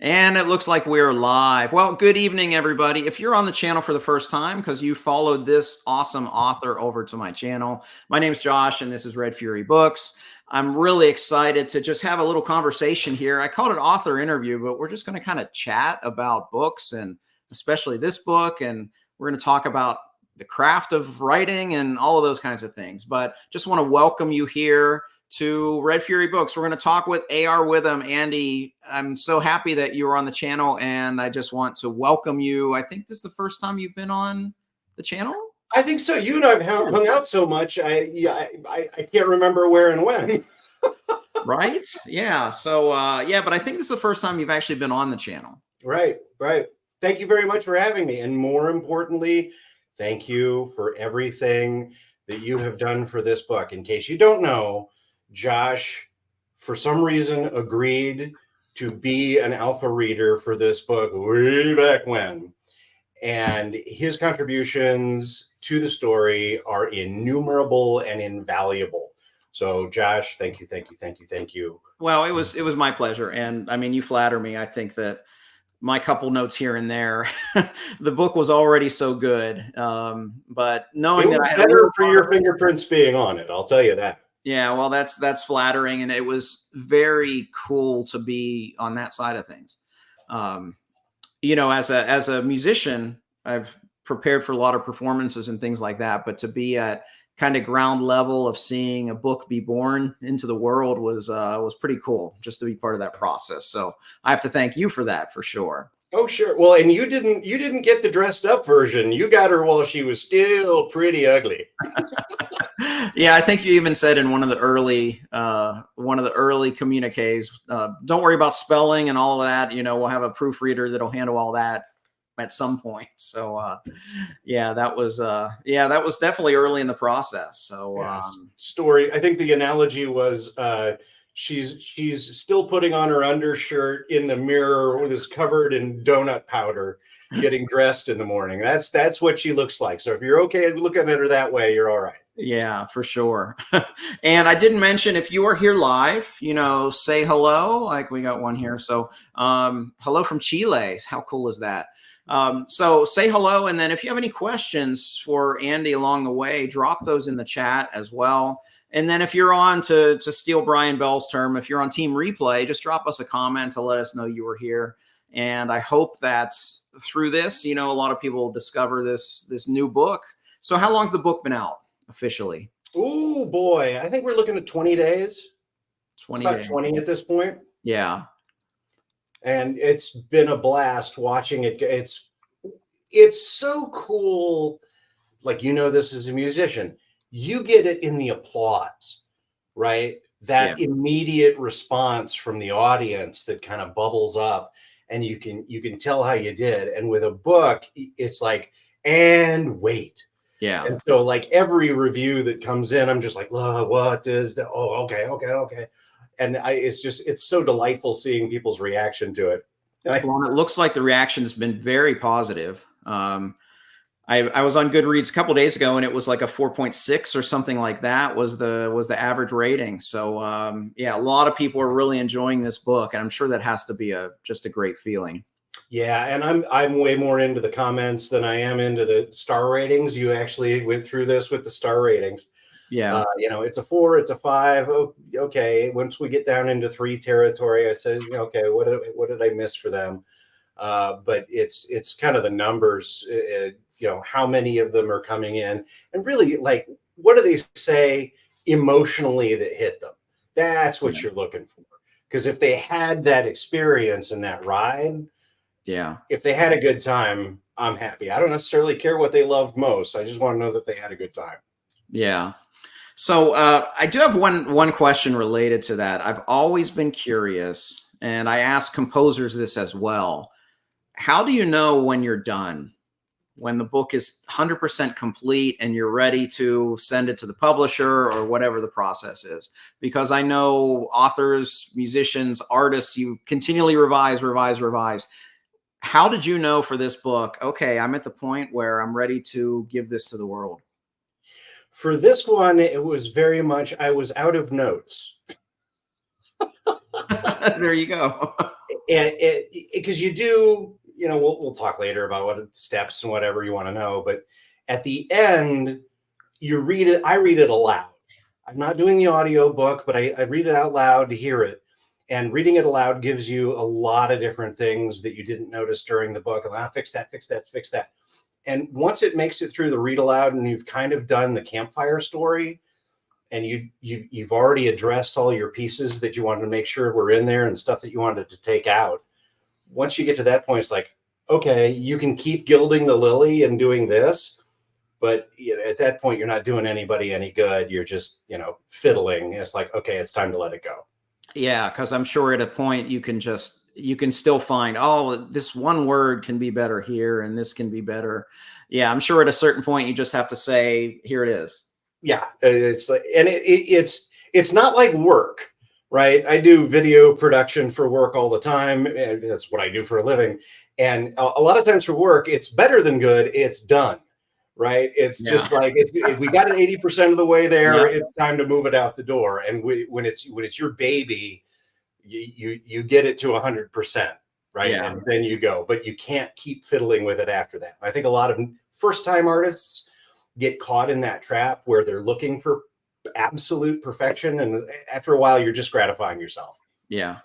And it looks like we're live. Well, good evening, everybody. If you're on the channel for the first time because you followed this awesome author over to my channel, my name's Josh, and this is Red Fury Books. I'm really excited to just have a little conversation here. I called it author interview, but we're just going to kind of chat about books, and especially this book, and we're going to talk about the craft of writing and all of those kinds of things. But just want to welcome you here to Red Fury Books. We're going to talk with A.R. Witham. Andy, I'm so happy that you were on the channel, and I just want to welcome you. I think this is the first time you've been on the channel. I think so. You and I have hung out so much. I can't remember where and when. Right? Yeah. So, but I think this is the first time you've actually been on the channel. Right. Thank you very much for having me. And more importantly, thank you for everything that you have done for this book. In case you don't know, Josh, for some reason, agreed to be an alpha reader for this book way back when. And his contributions to the story are innumerable and invaluable. So, Josh, thank you. Well, it was my pleasure. And I mean, you flatter me. I think that my couple notes here and there, the book was already so good. But knowing that I had better for your fingerprints being on it, I'll tell you that. Yeah, well, that's flattering, and it was very cool to be on that side of things. You know, as a musician, I've prepared for a lot of performances and things like that, but to be at kind of ground level of seeing a book be born into the world was pretty cool, just to be part of that process. So I have to thank you for that, for sure. Oh, sure. Well, and you didn't get the dressed up version. You got her while she was still pretty ugly. Yeah, I think you even said in one of the early communiques, don't worry about spelling and all of that. You know, we'll have a proofreader that'll handle all that at some point. So, that was definitely early in the process. So, story. I think the analogy was, she's still putting on her undershirt in the mirror with is covered in donut powder, getting dressed in the morning. That's what she looks like. So if you're okay looking at her that way, you're all right. Yeah, for sure. And I didn't mention, if you are here live, you know, say hello. Like we got one here. So hello from Chile. How cool is that? So say hello. And then if you have any questions for Andy along the way, drop those in the chat as well. And then if you're on, to steal Brian Bell's term, if you're on Team Replay, just drop us a comment to let us know you were here. And I hope that through this, you know, a lot of people will discover this new book. So how long's the book been out officially? Oh boy, I think we're looking at 20 days. 20 about days. 20 at this point. Yeah. And it's been a blast watching it. It's so cool. Like, you know, this as a musician, you get it in the applause, right? That immediate response from the audience that kind of bubbles up, and you can tell how you did. And with a book, it's like, and wait. Yeah. And so like every review that comes in, I'm just like, what is that? Oh, okay. And it's so delightful seeing people's reaction to it. Well, it looks like the reaction has been very positive. I was on Goodreads a couple of days ago, and it was like a 4.6 or something like that was the average rating. So a lot of people are really enjoying this book, and I'm sure that has to be just a great feeling. Yeah, and I'm way more into the comments than I am into the star ratings. You actually went through this with the star ratings. Yeah, it's a 4, it's a 5. Okay, once we get down into 3 territory, I said, okay, what did I miss for them? But it's kind of the numbers. How many of them are coming in, and really, like, what do they say emotionally that hit them? That's what you're looking for. Because if they had that experience and that ride, if they had a good time, I'm happy. I don't necessarily care what they loved most. I just want to know that they had a good time. Yeah. So I do have one question related to that. I've always been curious, and I ask composers this as well. How do you know when you're done? When the book is 100% complete and you're ready to send it to the publisher or whatever the process is? Because I know authors, musicians, artists, you continually revise. How did you know for this book, okay, I'm at the point where I'm ready to give this to the world? For this one, it was very much, I was out of notes. There you go. because you do, we'll talk later about what steps and whatever you want to know, but at the end, you read it. I read it aloud. I'm not doing the audio book, but I read it out loud to hear it. And reading it aloud gives you a lot of different things that you didn't notice during the book. And fix that, fix that, fix that. And once it makes it through the read aloud and you've kind of done the campfire story and you've already addressed all your pieces that you wanted to make sure were in there and stuff that you wanted to take out. Once you get to that point, it's like, okay, you can keep gilding the lily and doing this, but at that point, you're not doing anybody any good. You're just, fiddling. It's like, okay, it's time to let it go. Yeah, because I'm sure at a point you can still find, oh, this one word can be better here and this can be better. Yeah, I'm sure at a certain point you just have to say, here it is. Yeah, it's like, and it's not like work, right? I do video production for work all the time, and that's what I do for a living. And a lot of times for work, it's better than good. It's done, right? It's just like we got it 80% of the way there. Yeah. It's time to move it out the door. And when it's your baby, you get it to 100%, right? Yeah. And then you go, but you can't keep fiddling with it after that. I think a lot of first-time artists get caught in that trap where they're looking for absolute perfection, and after a while you're just gratifying yourself. Yeah.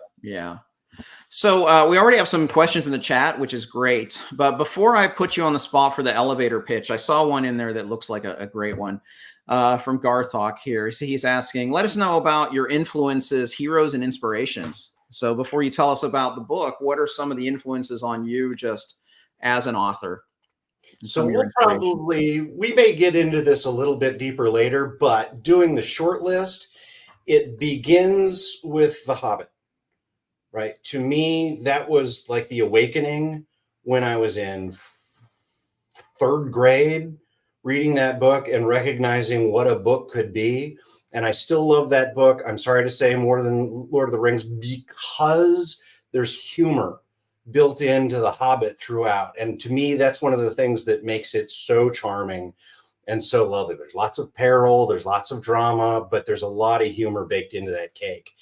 So we already have some questions in the chat, which is great, but before I put you on the spot for the elevator pitch, I saw one in there that looks like a great one from Garthok here. So he's asking, let us know about your influences, heroes, and inspirations. So before you tell us about the book, what are some of the influences on you just as an author? So we may get into this a little bit deeper later, but doing the short list, it begins with The Hobbit, right? To me, that was like the awakening when I was in third grade, reading that book and recognizing what a book could be. And I still love that book. I'm sorry to say, more than Lord of the Rings, because there's humor built into The Hobbit throughout. And to me, that's one of the things that makes it so charming and so lovely. There's lots of peril, there's lots of drama, but there's a lot of humor baked into that cake,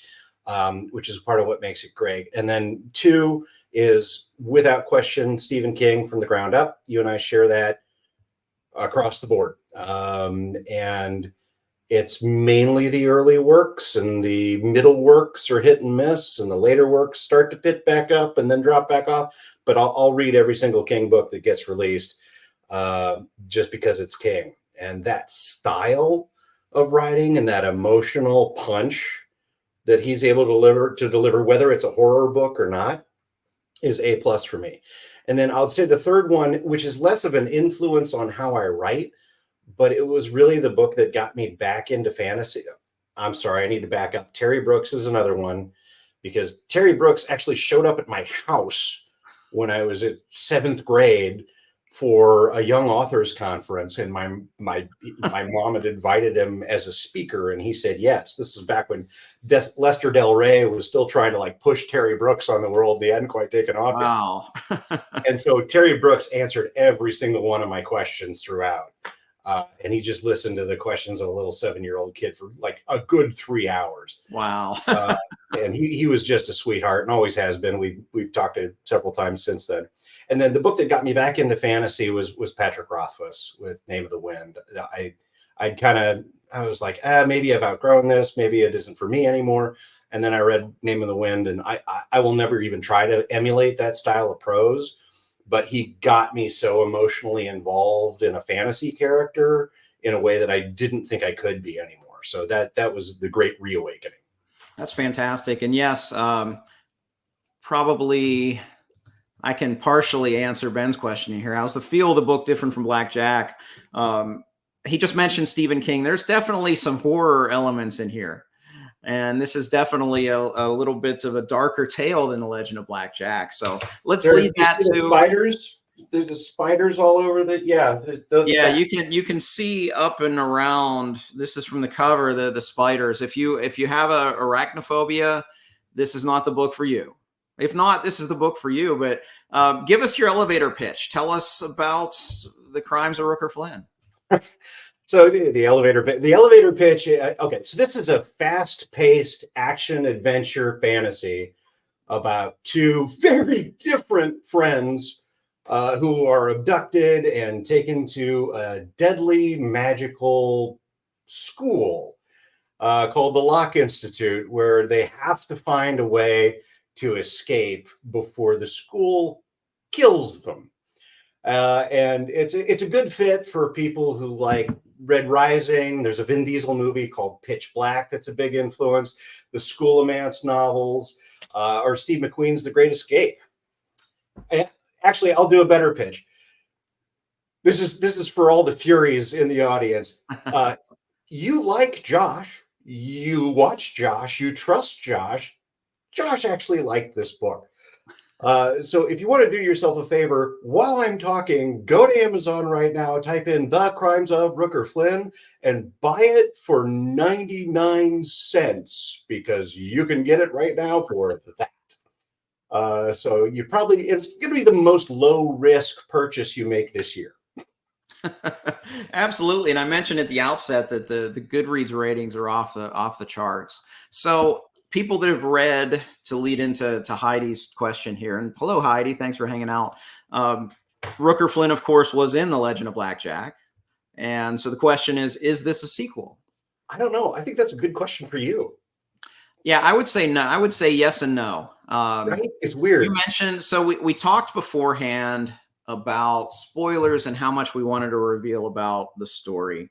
which is part of what makes it great. And then 2 is, without question, Stephen King from the ground up. You and I share that across the board. And it's mainly the early works, and the middle works are hit and miss, and the later works start to pit back up and then drop back off. But I'll read every single King book that gets released just because it's King. And that style of writing and that emotional punch that he's able to deliver, whether it's a horror book or not, is A+ for me. And then I'll say the third one, which is less of an influence on how I write, but it was really the book that got me back into fantasy. I'm sorry, I need to back up. Terry Brooks is another one, because Terry Brooks actually showed up at my house when I was at 7th grade for a young authors conference, and my mom had invited him as a speaker, and he said yes. This is back when Lester Del Rey was still trying to like push Terry Brooks on the world. He hadn't quite taken off. Wow. And so Terry Brooks answered every single one of my questions throughout. And he just listened to the questions of a little 7-year-old kid for like a good 3 hours. Wow. And he was just a sweetheart, and always has been. We've talked to several times since then. And then the book that got me back into fantasy was Patrick Rothfuss with Name of the Wind. I was like, maybe I've outgrown this. Maybe it isn't for me anymore. And then I read Name of the Wind, and I will never even try to emulate that style of prose. But he got me so emotionally involved in a fantasy character in a way that I didn't think I could be anymore. So that was the great reawakening. That's fantastic. And yes, probably I can partially answer Ben's question here. How's the feel of the book different from Black Jack? He just mentioned Stephen King. There's definitely some horror elements in here. And this is definitely a little bit of a darker tale than The Legend of Black Jack. So let's lead that to spiders. There's the spiders all over the you can see up and around. This is from the cover, the spiders. If you have a arachnophobia, this is not the book for you. If not, this is the book for you. But give us your elevator pitch. Tell us about the Crimes of Rooker Flynn. So the elevator pitch. Okay, so this is a fast-paced action adventure fantasy about two very different friends who are abducted and taken to a deadly magical school called the Locke Institute, where they have to find a way to escape before the school kills them. And it's a good fit for people who like Red Rising. There's a Vin Diesel movie called Pitch Black that's a big influence. The School of Mance novels, or Steve McQueen's The Great Escape. And actually, I'll do a better pitch. This is for all the Furies in the audience. You like Josh. You watch Josh. You trust Josh. Josh actually liked this book. So if you want to do yourself a favor, while I'm talking, go to Amazon right now, type in The Crimes of Rooker Flynn, and buy it for 99 cents, because you can get it right now for that. So it's going to be the most low risk purchase you make this year. Absolutely. And I mentioned at the outset that the Goodreads ratings are off the charts. So people that have read, to lead into Heidi's question here, and hello, Heidi, thanks for hanging out. Rooker Flynn, of course, was in The Legend of Blackjack. And so the question is this a sequel? I don't know. I think that's a good question for you. Yeah, I would say no. I would say yes and no. Right? It's weird. You mentioned, so we talked beforehand about spoilers and how much we wanted to reveal about the story.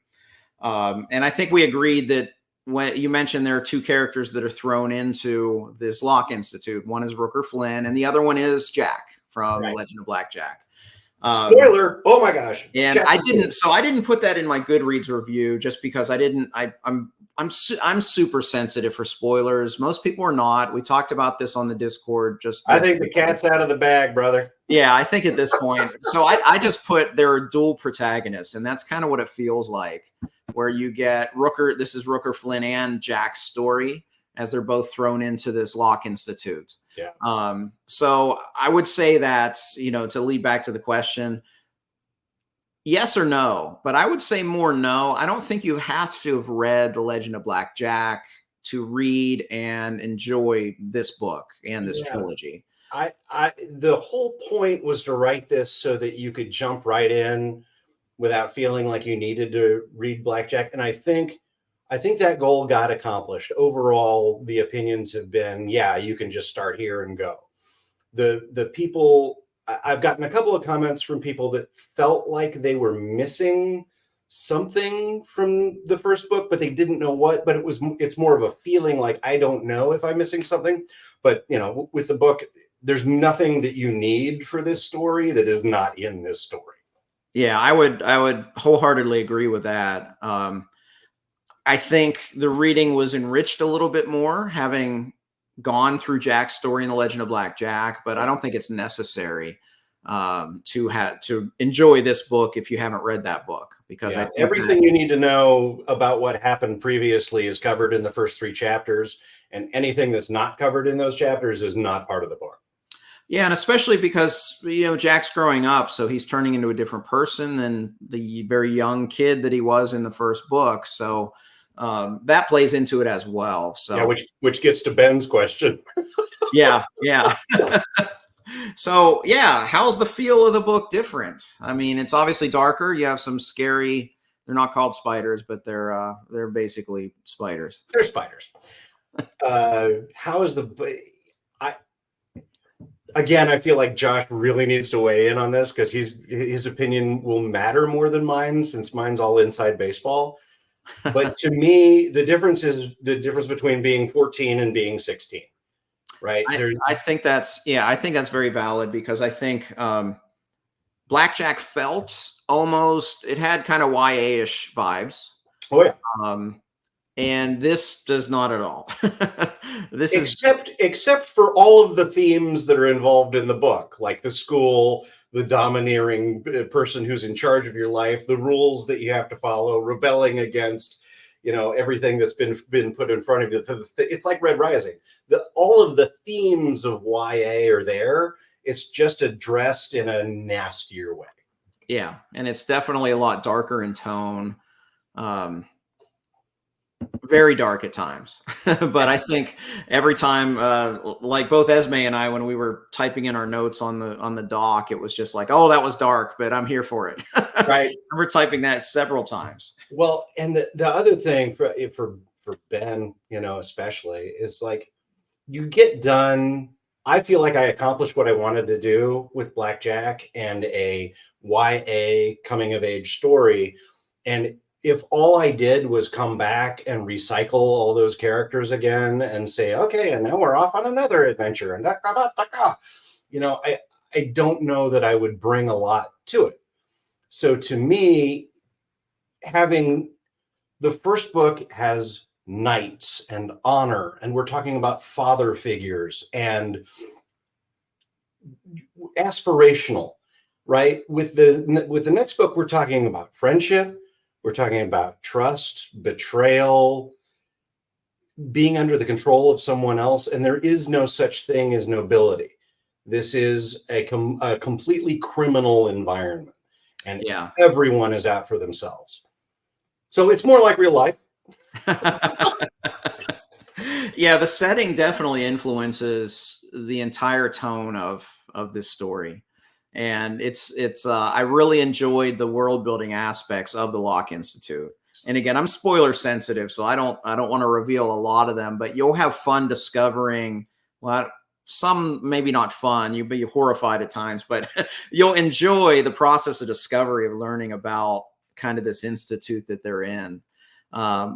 And I think we agreed that when you mentioned there are two characters that are thrown into this Locke Institute. One is Rooker Flynn, and the other one is Jack from Legend of Blackjack. Spoiler! Oh my gosh! And Jack, I didn't put that in my Goodreads review just because I'm super sensitive for spoilers. Most people are not. We talked about this on the Discord. I think the cat's out of the bag, brother. Yeah, I think at this point. So I just put there are dual protagonists, and that's kind of what it feels like, where you get Rooker. This is Rooker Flynn and Jack's story as they're both thrown into this Locke Institute. Yeah. So I would say that, to lead back to the question, yes or no, but I would say more no. I don't think you have to have read The Legend of Blackjack to read and enjoy this book and this trilogy. The whole point was to write this so that you could jump right in without feeling like you needed to read Blackjack. And I think that goal got accomplished. Overall, the opinions have been, yeah, you can just start here and go. The people, I've gotten a couple of comments from people that felt like they were missing something from the first book, but they didn't know what. But it's more of a feeling like, I don't know if I'm missing something. But with the book, there's nothing that you need for this story that is not in this story. Yeah, I would wholeheartedly agree with that. I think the reading was enriched a little bit more having gone through Jack's story in The Legend of Blackjack, but I don't think it's necessary to enjoy this book if you haven't read that book, because I think everything you need to know about what happened previously is covered in the first 3 chapters, and anything that's not covered in those chapters is not part of the book. Yeah, and especially because, Jack's growing up, so he's turning into a different person than the very young kid that he was in the first book. So that plays into it as well. So yeah, which gets to Ben's question. Yeah. So yeah, how's the feel of the book different? I mean, it's obviously darker. You have some scary. They're not called spiders, but they're basically spiders. They're spiders. How is I feel like Josh really needs to weigh in on this, because his opinion will matter more than mine, since mine's all inside baseball. But to me, the difference is the difference between being 14 and being 16, right? I think that's very valid, because I think Blackjack felt almost, it had kind of YA-ish vibes. Oh yeah. And this does not at all. Except for all of the themes that are involved in the book, like the school, the domineering person who's in charge of your life, the rules that you have to follow, rebelling against, everything that's been put in front of you. It's like Red Rising. All of the themes of YA are there. It's just addressed in a nastier way. Yeah, and it's definitely a lot darker in tone. Very dark at times. But I think every time, like both Esme and I, when we were typing in our notes on the doc, it was just like, oh, that was dark, but I'm here for it. Right. We're typing that several times. Well, and the other thing for Ben, you know, especially, is like you get done. I feel like I accomplished what I wanted to do with Blackjack and a YA coming of age story. And if all I did was come back and recycle all those characters again and say, okay, and now we're off on another adventure, and you know, I don't know that I would bring a lot to it. So to me, having the first book has knights and honor, and we're talking about father figures and aspirational, right? With the next book, we're talking about friendship, we're talking about trust, betrayal, being under the control of someone else, and there is no such thing as nobility. This is a completely criminal environment, and everyone is out for themselves. So it's more like real life. Yeah, the setting definitely influences the entire tone of this story. And it's I really enjoyed the world building aspects of the Locke Institute. And again, I'm spoiler sensitive, so I don't want to reveal a lot of them, but you'll have fun discovering, well, some maybe not fun, you'll be horrified at times, but you'll enjoy the process of discovery of learning about kind of this institute that they're in,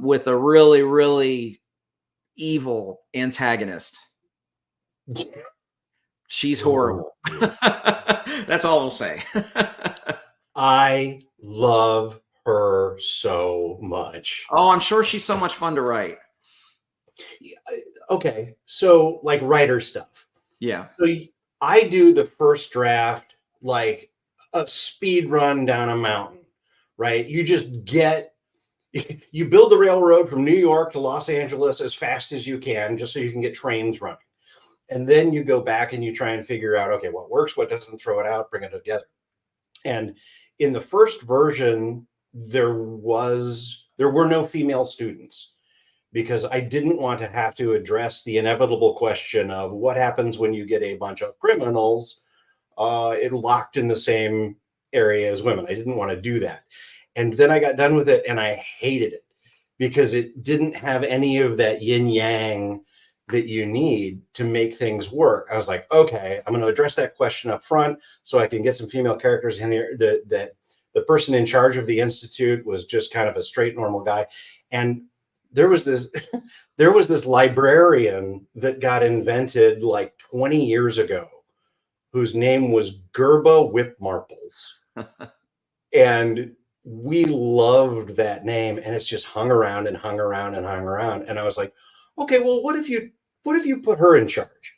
with a really, really evil antagonist. She's horrible. That's all I'll say. I love her so much. Oh, I'm sure she's so much fun to write. Okay, so like writer stuff. Yeah. So I do the first draft like a speed run down a mountain, right? You build the railroad from New York to Los Angeles as fast as you can, just so you can get trains running. And then you go back and you try and figure out, okay, what works, what doesn't, throw it out, bring it together. And in the first version, there were no female students, because I didn't want to have to address the inevitable question of what happens when you get a bunch of criminals locked in the same area as women. I didn't want to do that. And then I got done with it and I hated it, because it didn't have any of that yin yang that you need to make things work. I was like, okay, I'm going to address that question up front so I can get some female characters in here. That the person in charge of the institute was just kind of a straight, normal guy. And there was this librarian that got invented like 20 years ago, whose name was Gerba Whipmarples. And we loved that name, and it's just hung around and hung around and hung around. And I was like, okay, well, what if you put her in charge?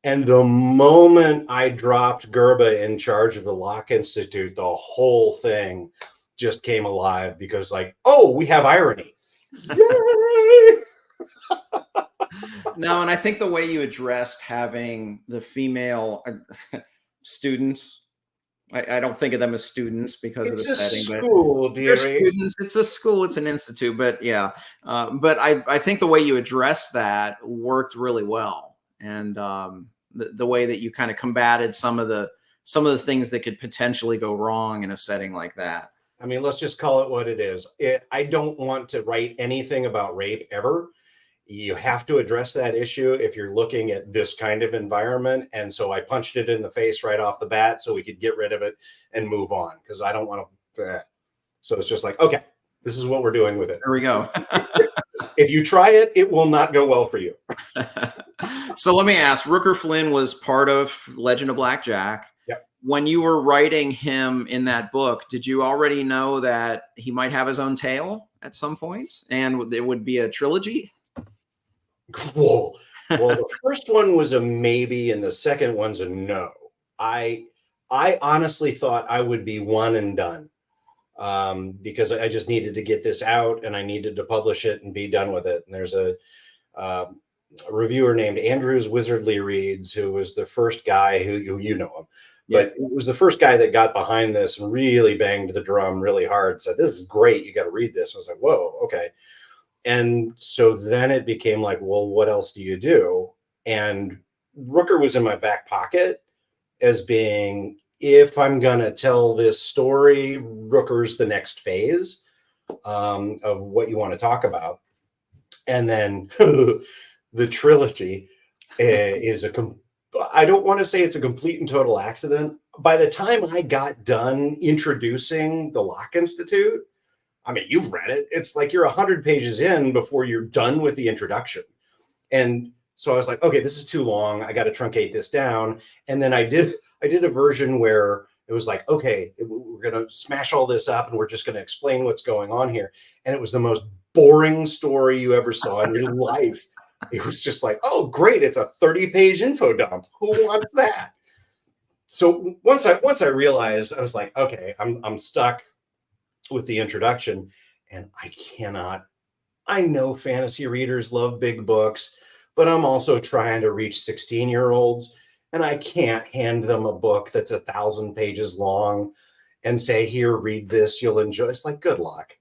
And the moment I dropped Gerba in charge of the Locke Institute, the whole thing just came alive, because like, oh, we have irony. Yay! No, and I think the way you addressed having the female students, I don't think of them as students because of the setting, school, but they're students. It's a school, it's an institute, but yeah. But I think the way you addressed that worked really well, and the way that you kind of combated some of the things that could potentially go wrong in a setting like that. I mean, let's just call it what it is. I don't want to write anything about rape ever. You have to address that issue if you're looking at this kind of environment. And so I punched it in the face right off the bat so we could get rid of it and move on, because I don't want to. So it's just like, okay, this is what we're doing with it. There we go. If you try it, it will not go well for you. So let me ask, Rooker Flynn was part of Legend of Blackjack. Yep. When you were writing him in that book, did you already know that he might have his own tale at some point, and it would be a trilogy? Whoa. Well, the first one was a maybe, and the second one's a no. I honestly thought I would be one and done, because I just needed to get this out and I needed to publish it and be done with it. And there's a reviewer named Andrews Wizardly Reads, who was the first guy who you know him, but it was the first guy that got behind this and really banged the drum really hard. Said, "This is great. You got to read this." I was like, "Whoa, okay." And so then it became like, well, what else do you do? And Rooker was in my back pocket as being, if I'm going to tell this story, Rooker's the next phase of what you want to talk about. And then the trilogy is I don't want to say it's a complete and total accident. By the time I got done introducing the Locke Institute, I mean, you've read it. It's like you're 100 pages in before you're done with the introduction. And so I was like, okay, this is too long. I got to truncate this down. And then I did a version where it was like, okay, we're going to smash all this up and we're just going to explain what's going on here. And it was the most boring story you ever saw in your life. It was just like, oh, great. It's a 30-page info dump. Who wants that? So once I realized, I was like, okay, I'm stuck with the introduction, and I know fantasy readers love big books, but I'm also trying to reach 16-year-olds, and I can't hand them a book that's 1,000 pages long and say, here, read this, you'll enjoy. It's like, good luck.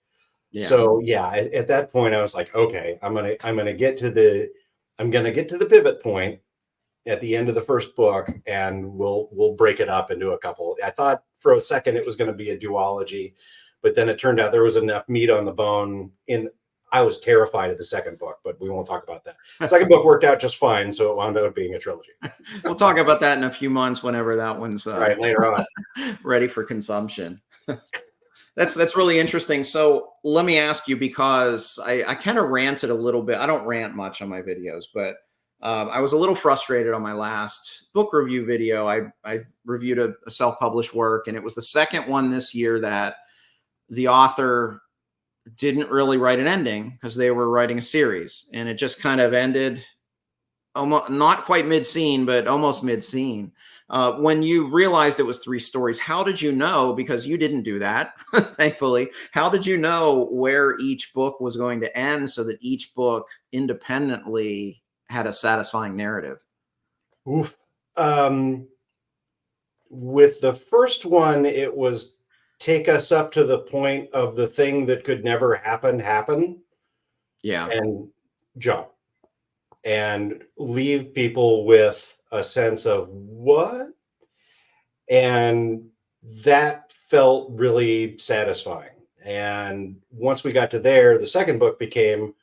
Yeah. So yeah, at that point I was like, okay, I'm gonna get to the pivot point at the end of the first book, and we'll break it up into a couple. I thought for a second it was going to be a duology, but then it turned out there was enough meat on the bone I was terrified of the second book, but we won't talk about that. The second book worked out just fine, so it wound up being a trilogy. We'll talk about that in a few months whenever that one's right later on ready for consumption. That's really interesting. So let me ask you, because I kind of ranted a little bit. I don't rant much on my videos, but I was a little frustrated on my last book review video. I reviewed a self-published work, and it was the second one this year that the author didn't really write an ending because they were writing a series, and it just kind of ended almost not quite mid-scene, but almost mid-scene. When you realized it was 3 stories, how did you know? Because you didn't do that, thankfully. How did you know where each book was going to end so that each book independently had a satisfying narrative? Oof. With the first one, it was take us up to the point of the thing that could never happen. Yeah. And jump. And leave people with a sense of what? And that felt really satisfying. And once we got to there, the second book became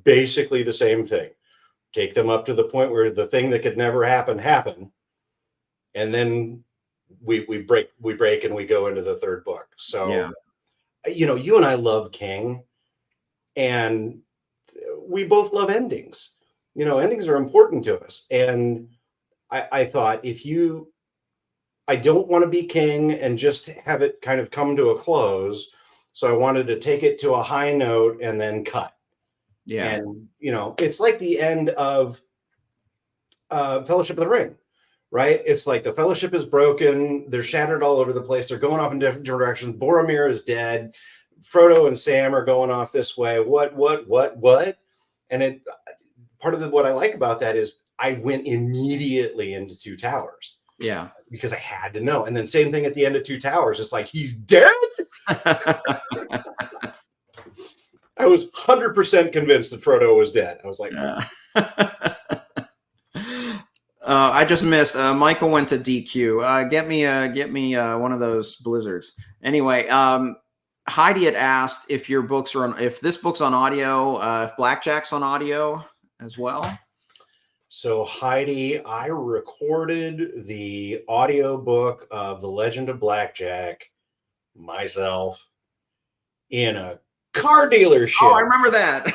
basically the same thing. Take them up to the point where the thing that could never happen. And then we break and we go into the third book. So, yeah. You and I love King, and we both love endings. Endings are important to us. And I thought, I don't want to be King and just have it kind of come to a close. So I wanted to take it to a high note and then cut. Yeah. And, it's like the end of Fellowship of the Ring, right? It's like the Fellowship is broken. They're shattered all over the place. They're going off in different directions. Boromir is dead. Frodo and Sam are going off this way. What? And part of what I like about that is I went immediately into Two Towers. Yeah. Because I had to know. And then same thing at the end of Two Towers. It's like, he's dead? I was 100% convinced that Frodo was dead. I was like, yeah. I just missed. Michael went to DQ. Get me one of those blizzards. Anyway, Heidi had asked if if this book's on audio, if Blackjack's on audio as well. So Heidi, I recorded the audiobook of The Legend of Blackjack myself in a car dealership. Oh, I remember that.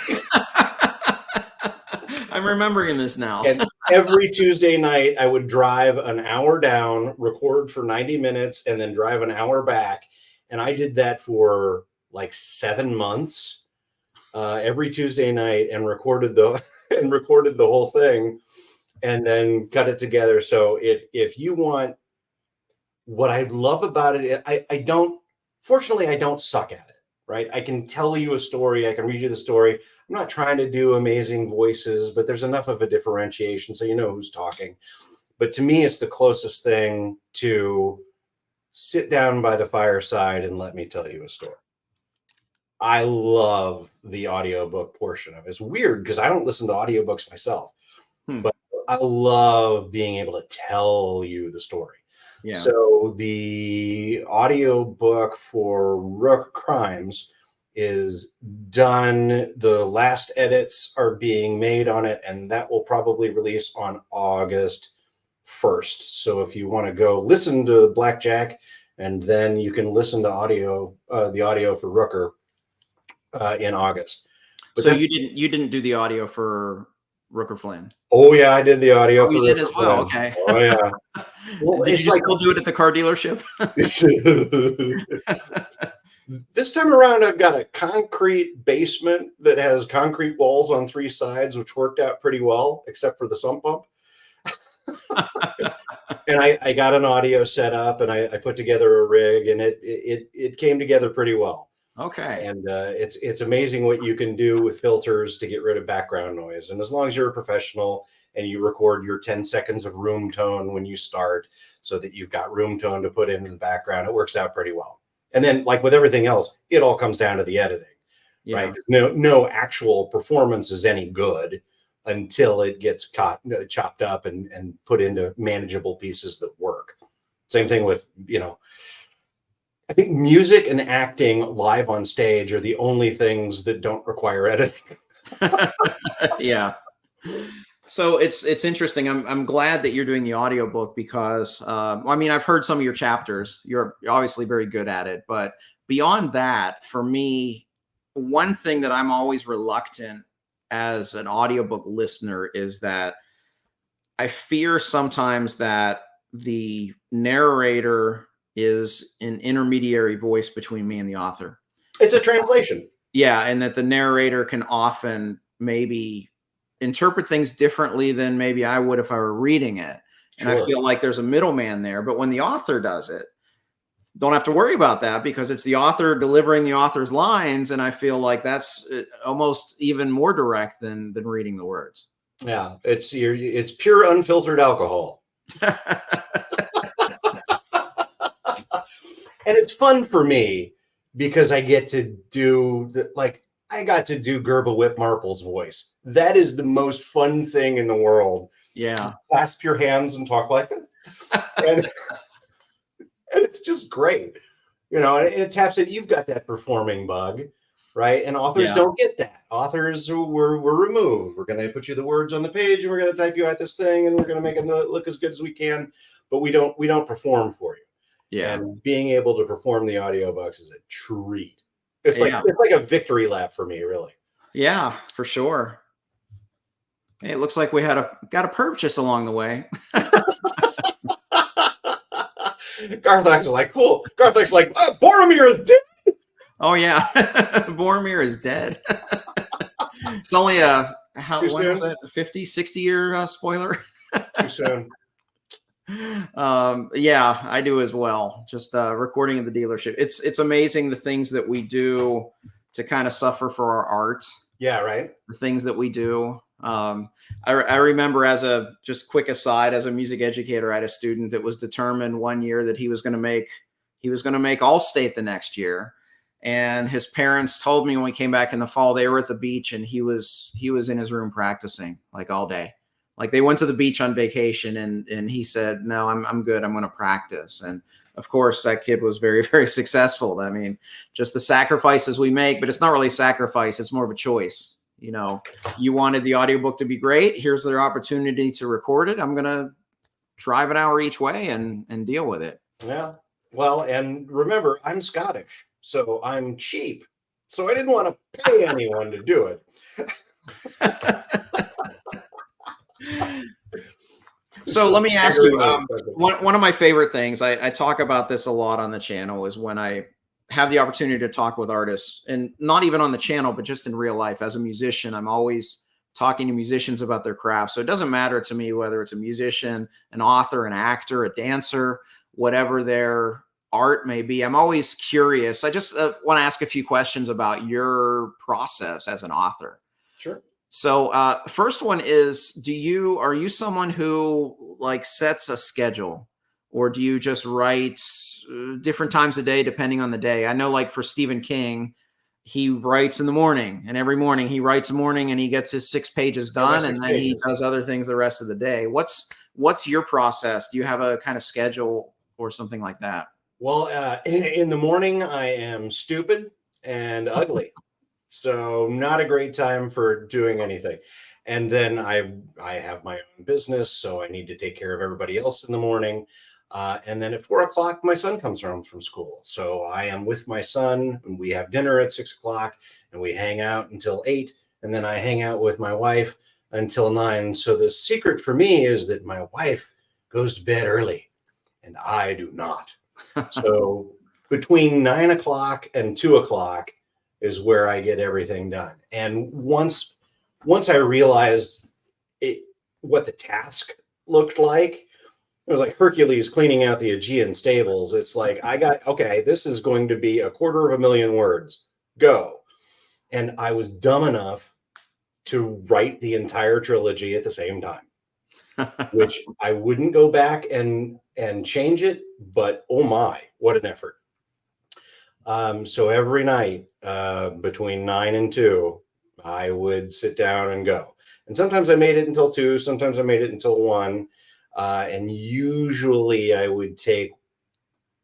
I'm remembering this now. And every Tuesday night, I would drive an hour down, record for 90 minutes, and then drive an hour back. And I did that for like 7 months. Every Tuesday night, and recorded the whole thing, and then cut it together. So if you want, what I love about it, I don't suck at it, right? I can tell you a story, I can read you the story. I'm not trying to do amazing voices, but there's enough of a differentiation so you know who's talking. But to me, it's the closest thing to sit down by the fireside and let me tell you a story. I love the audiobook portion of it. It's weird because I don't listen to audiobooks myself, but I love being able to tell you the story. Yeah. So the audiobook for Rook Crimes is done. The last edits are being made on it, and that will probably release on August 1st. So if you want to go listen to Blackjack, and then you can listen to the audio for Rooker in August. But so you didn't do the audio for Rooker Flynn? Oh yeah, I did the audio. Oh, you did as well. Okay. Oh yeah. Well, did you still do it at the car dealership? This time around, I've got a concrete basement that has concrete walls on 3 sides, which worked out pretty well, except for the sump pump. And I got an audio set up, and I put together a rig, and it came together pretty well. Okay. And it's amazing what you can do with filters to get rid of background noise. And as long as you're a professional and you record your 10 seconds of room tone when you start, so that you've got room tone to put in the background, it works out pretty well. And then, like with everything else, it all comes down to the editing, right? No actual performance is any good until it gets chopped up and put into manageable pieces that work. Same thing with, I think music and acting live on stage are the only things that don't require editing. Yeah. So it's interesting. I'm glad that you're doing the audiobook because, I mean, I've heard some of your chapters. You're obviously very good at it. But beyond that, for me, one thing that I'm always reluctant as an audiobook listener is that I fear sometimes that the narrator is an intermediary voice between me and the author. It's a translation. Yeah. And that the narrator can often maybe interpret things differently than maybe I would if I were reading it. And I feel like there's a middleman there. But when the author does it, don't have to worry about that because it's the author delivering the author's lines. And I feel like that's almost even more direct than reading the words. Yeah, it's pure unfiltered alcohol. And it's fun for me because I get to do I got to do Gerba Whipmarples' voice. That is the most fun thing in the world. Yeah. Just clasp your hands and talk like this. And it's just great. And it taps it. You've got that performing bug, right? And authors don't get that. Authors were removed. We're going to put you the words on the page and we're going to type you out this thing and we're going to make it look as good as we can. But we don't perform for you. Yeah. And being able to perform the audiobooks is a treat. It's like a victory lap for me, really. Yeah, for sure. Hey, it looks like we got a purchase along the way. Garthak's like, cool. Garthak's like, Boromir is dead. Oh yeah, Boromir is dead. It's only when was it? 50, 60-year spoiler. Too soon. Yeah, I do as well. Just recording at the dealership. It's amazing the things that we do to kind of suffer for our art. Yeah, right. The things that we do. I remember, as a just quick aside, as a music educator, I had a student that was determined one year that he was going to make All-State the next year. And his parents told me when we came back in the fall, they were at the beach and he was in his room practicing like all day. Like they went to the beach on vacation and he said, no, I'm good. I'm going to practice. And of course that kid was very, very successful. I mean, just the sacrifices we make, but it's not really sacrifice. It's more of a choice. You wanted the audiobook to be great. Here's their opportunity to record it. I'm going to drive an hour each way and deal with it. Yeah. Well, and remember, I'm Scottish, so I'm cheap. So I didn't want to pay anyone to do it. So let me ask you, one of my favorite things, I talk about this a lot on the channel, is when I have the opportunity to talk with artists, and not even on the channel, but just in real life. As a musician, I'm always talking to musicians about their craft. So it doesn't matter to me whether it's a musician, an author, an actor, a dancer, whatever their art may be. I'm always curious. I just want to ask a few questions about your process as an author. Sure. So first one is, are you someone who sets a schedule, or do you just write different times a day depending on the day? I know for Stephen King, he writes in the morning, and every morning he writes in the morning and he gets his 6 pages done, and then he does other things the rest of the day. What's your process? Do you have a kind of schedule or something like that? Well, in the morning, I am stupid and ugly. So not a great time for doing anything. And then I have my own business, so I need to take care of everybody else in the morning. And then at 4 o'clock, my son comes home from school. So I am with my son, and we have dinner at 6 o'clock, and we hang out until 8. And then I hang out with my wife until 9. So the secret for me is that my wife goes to bed early, and I do not. So between 9 o'clock and 2 o'clock is where I get everything done. And once I realized what the task looked like, it was like Hercules cleaning out the Aegean stables. It's like, okay, this is going to be 250,000 words. Go. And I was dumb enough to write the entire trilogy at the same time, which I wouldn't go back and change it, but oh my, what an effort. So every night between 9 and 2, I would sit down and go. And sometimes I made it until 2, sometimes I made it until 1. And usually I would take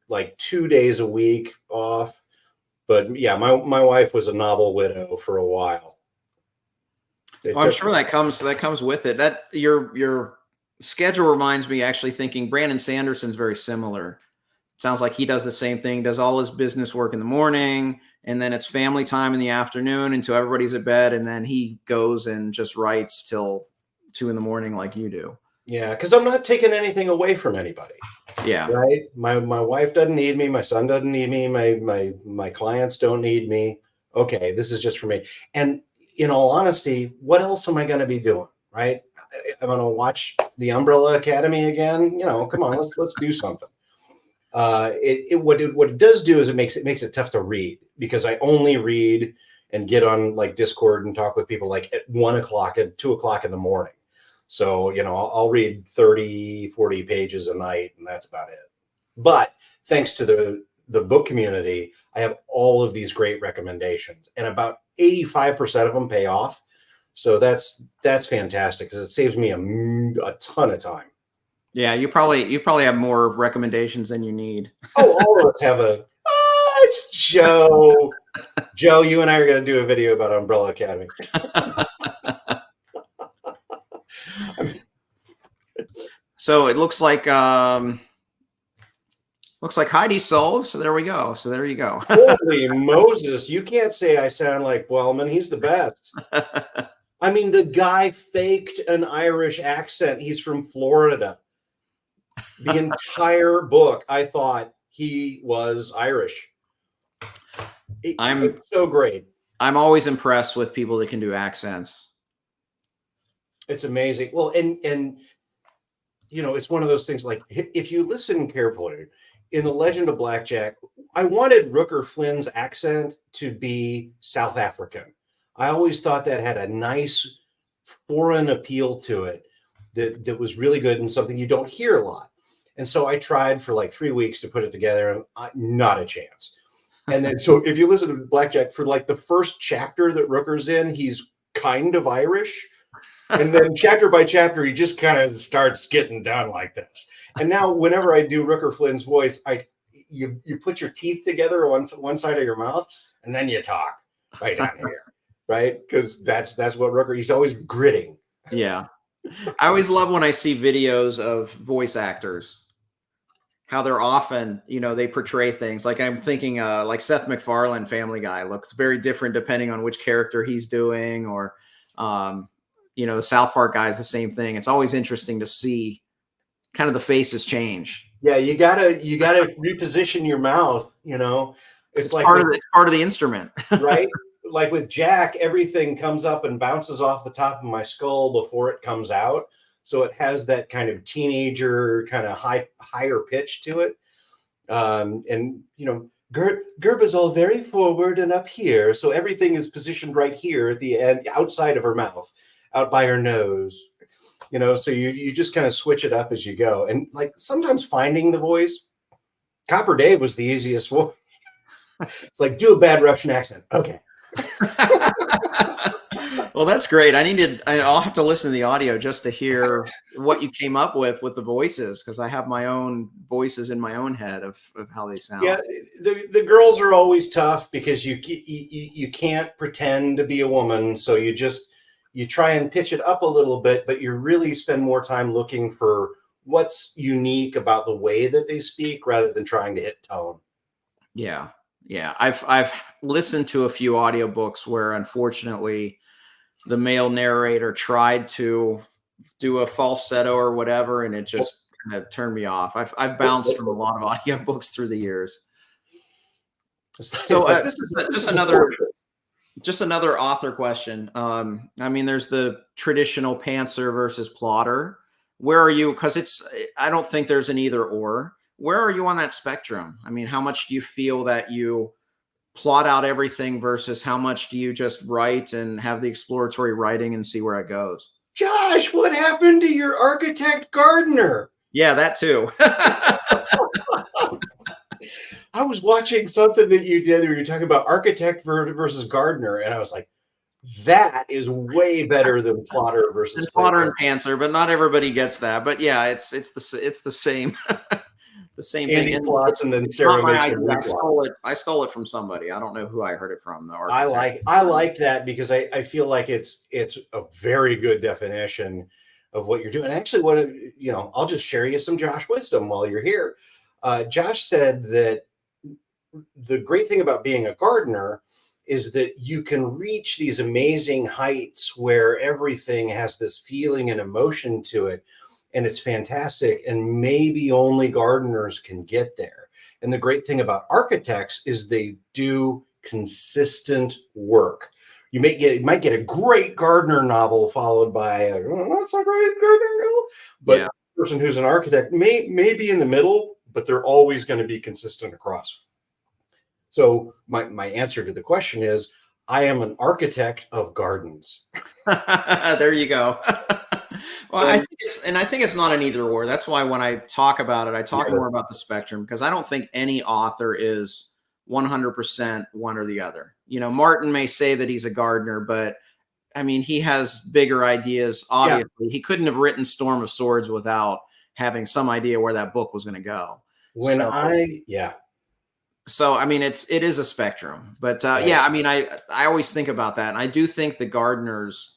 like 2 days a week off. But yeah, my wife was a novel widow for a while. I'm sure that comes with it. That your schedule reminds me, actually, thinking Brandon Sanderson's very similar. Sounds like he does the same thing, does all his business work in the morning, and then it's family time in the afternoon until everybody's at bed, and then he goes and just writes till 2 in the morning like you do. Yeah, because I'm not taking anything away from anybody. Yeah. Right. My wife doesn't need me. My son doesn't need me. My clients don't need me. Okay, this is just for me. And in all honesty, what else am I going to be doing? Right. I'm going to watch The Umbrella Academy again. Come on, let's do something. What it does do is it makes it tough to read, because I only read and get on like Discord and talk with people like at 1 o'clock and 2 o'clock in the morning. So, I'll read 30, 40 pages a night, and that's about it. But thanks to the book community, I have all of these great recommendations, and about 85% of them pay off. So that's fantastic, because it saves me a ton of time. Yeah, you probably have more recommendations than you need. Oh, all of us have it's Joe. Joe, you and I are going to do a video about Umbrella Academy. So it looks like Heidi's sold. So there we go. So there you go. Holy Moses. You can't say I sound like Buehlman. He's the best. I mean, the guy faked an Irish accent. He's from Florida. The entire book, I thought he was Irish. It's so great. I'm always impressed with people that can do accents. It's amazing. Well, and it's one of those things, like, if you listen carefully, in The Legend of Blackjack, I wanted Rooker Flynn's accent to be South African. I always thought that had a nice foreign appeal to it that was really good, and something you don't hear a lot. And so I tried for like 3 weeks to put it together, and not a chance. And then, so if you listen to Blackjack, for like the first chapter that Rooker's in, he's kind of Irish. And then chapter by chapter, he just kind of starts getting down like this. And now whenever I do Rooker Flynn's voice, you put your teeth together on one side of your mouth, and then you talk right down here, right? Because that's what Rooker, he's always gritting. Yeah. I always love when I see videos of voice actors, how they're often, they portray things. Like I'm thinking like Seth MacFarlane, Family Guy, looks very different depending on which character he's doing, or the South Park guy is the same thing. It's always interesting to see kind of the faces change. Yeah, you gotta reposition your mouth. It's like it's part of the instrument, right? Like with Jack, everything comes up and bounces off the top of my skull before it comes out, so it has that kind of teenager kind of higher pitch to it. And Gerba's all very forward and up here, so everything is positioned right here at the end, outside of her mouth, out by her nose, so you just kind of switch it up as you go. And like sometimes finding the voice, Copper Dave was the easiest voice. It's like, do a bad Russian accent. Okay. Well, that's great. I'll have to listen to the audio just to hear what you came up with the voices, because I have my own voices in my own head of how they sound. Yeah, the girls are always tough because you can't pretend to be a woman, so you try and pitch it up a little bit, but you really spend more time looking for what's unique about the way that they speak rather than trying to hit tone. Yeah. Yeah. I've listened to a few audiobooks where unfortunately the male narrator tried to do a falsetto or whatever, and it just kind of turned me off. I've bounced from a lot of audiobooks through the years. So like, just another author question. I mean, there's the traditional pantser versus plotter. Where are you? Because I don't think there's an either or. Where are you on that spectrum? I mean, how much do you feel that you plot out everything versus how much do you just write and have the exploratory writing and see where it goes? Josh, what happened to your architect Gardner? Yeah, that too. I was watching something that you did where you're talking about architect versus Gardner, and I was like, that is way better than plotter versus plotter and pantser, but not everybody gets that. But yeah, it's the same. The same Andy thing. plots and then Sarah makes it. I stole it from somebody. I don't know who I heard it from though. I like that because I feel like it's a very good definition of what you're doing. Actually, I'll just share you some Josh wisdom while you're here. Josh said that the great thing about being a gardener is that you can reach these amazing heights where everything has this feeling and emotion to it. And it's fantastic. And maybe only gardeners can get there. And the great thing about architects is they do consistent work. You might get a great Gardner novel followed by not so great Gardner novel. But the person who's an architect may be in the middle, but they're always going to be consistent across. So my answer to the question is, I am an architect of gardens. There you go. Well, I think it's not an either or. That's why when I talk about it, I talk more about the spectrum, because I don't think any author is 100% one or the other. Martin may say that he's a gardener, but I mean, he has bigger ideas. Obviously, he couldn't have written Storm of Swords without having some idea where that book was going to go. So, I mean, it is a spectrum, but yeah, I mean, I always think about that. And I do think the gardeners,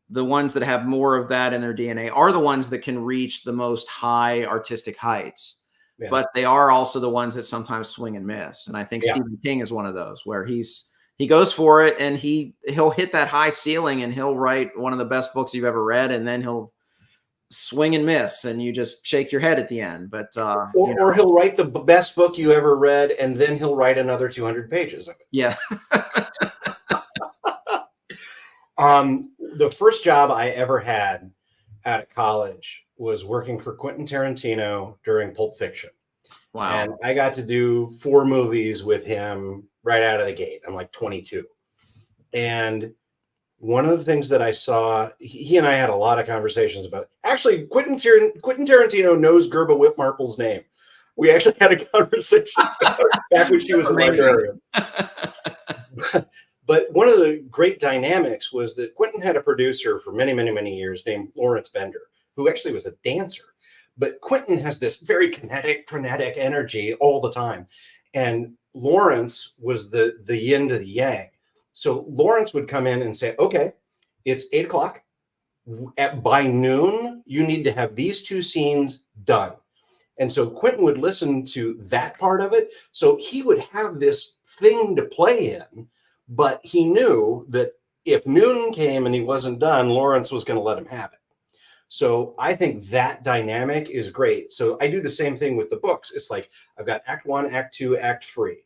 the ones that have more of that in their DNA, are the ones that can reach the most high artistic heights, but they are also the ones that sometimes swing and miss. And I think Stephen King is one of those where he goes for it and he'll hit that high ceiling and he'll write one of the best books you've ever read. And then he'll swing and miss and you just shake your head at the end. But or he'll write the best book you ever read and then he'll write another 200 pages of it. Yeah. The first job I ever had out of college was working for Quentin Tarantino during Pulp Fiction. Wow. And I got to do 4 movies with him right out of the gate. I'm like 22. And one of the things that I saw, he and I had a lot of conversations about, actually, Quentin Tarantino knows Gerba Whipmarples' name. We actually had a conversation back when she was a librarian. But one of the great dynamics was that Quentin had a producer for many, many, many years named Lawrence Bender, who actually was a dancer. But Quentin has this very kinetic, frenetic energy all the time. And Lawrence was the yin to the yang. So Lawrence would come in and say, okay, it's 8 o'clock. By noon, you need to have these 2 scenes done. And so Quentin would listen to that part of it. So he would have this thing to play in, but he knew that if noon came and he wasn't done, Lawrence was going to let him have it. So I think that dynamic is great. So I do the same thing with the books. It's like, I've got Act 1, Act 2, Act 3.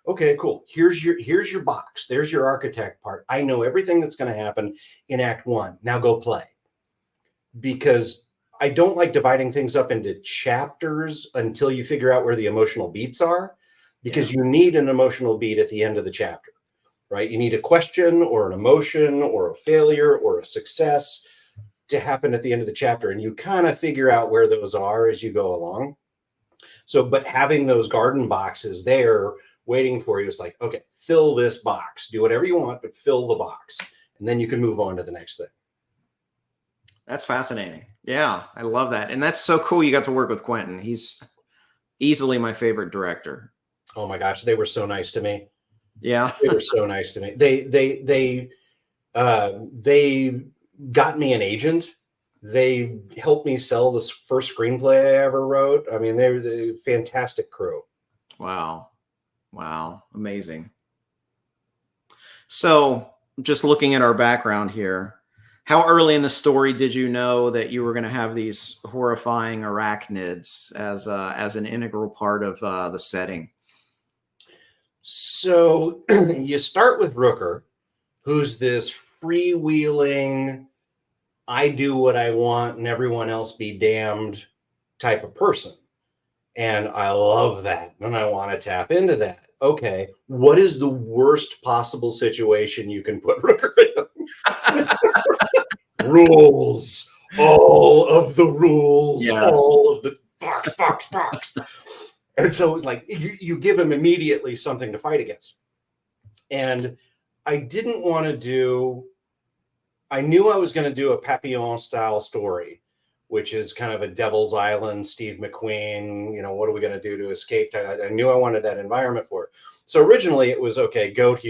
Okay, cool. Here's your box. There's your architect part. I know everything that's going to happen in Act 1. Now go play. Because I don't like dividing things up into chapters until you figure out where the emotional beats are, because you need an emotional beat at the end of the chapter, right? You need a question or an emotion or a failure or a success to happen at the end of the chapter. And you kind of figure out where those are as you go along. So, but having those garden boxes there waiting for you. It's like, okay, fill this box, do whatever you want, but fill the box. And then you can move on to the next thing. That's fascinating. Yeah, I love that. And that's so cool you got to work with Quentin. He's easily my favorite director. Oh my gosh, they were so nice to me. Yeah. They were so nice to me. They got me an agent. They helped me sell the first screenplay I ever wrote. I mean, they're the fantastic crew. Wow. Wow. Amazing. So just looking at our background here, how early in the story did you know that you were going to have these horrifying arachnids as an integral part of the setting? So you start with Rooker, who's this freewheeling, I do what I want and everyone else be damned type of person. And I love that. And I want to tap into that. Okay, what is the worst possible situation you can put Rooker in? Rules. All of the rules. Yes. All of the box. And so it's like you give him immediately something to fight against. And I didn't want to do, I knew I was going to do a Papillon style story, which is kind of a Devil's Island, Steve McQueen, you know, what are we going to do to escape? I knew I wanted that environment for it. So originally it was, okay, go to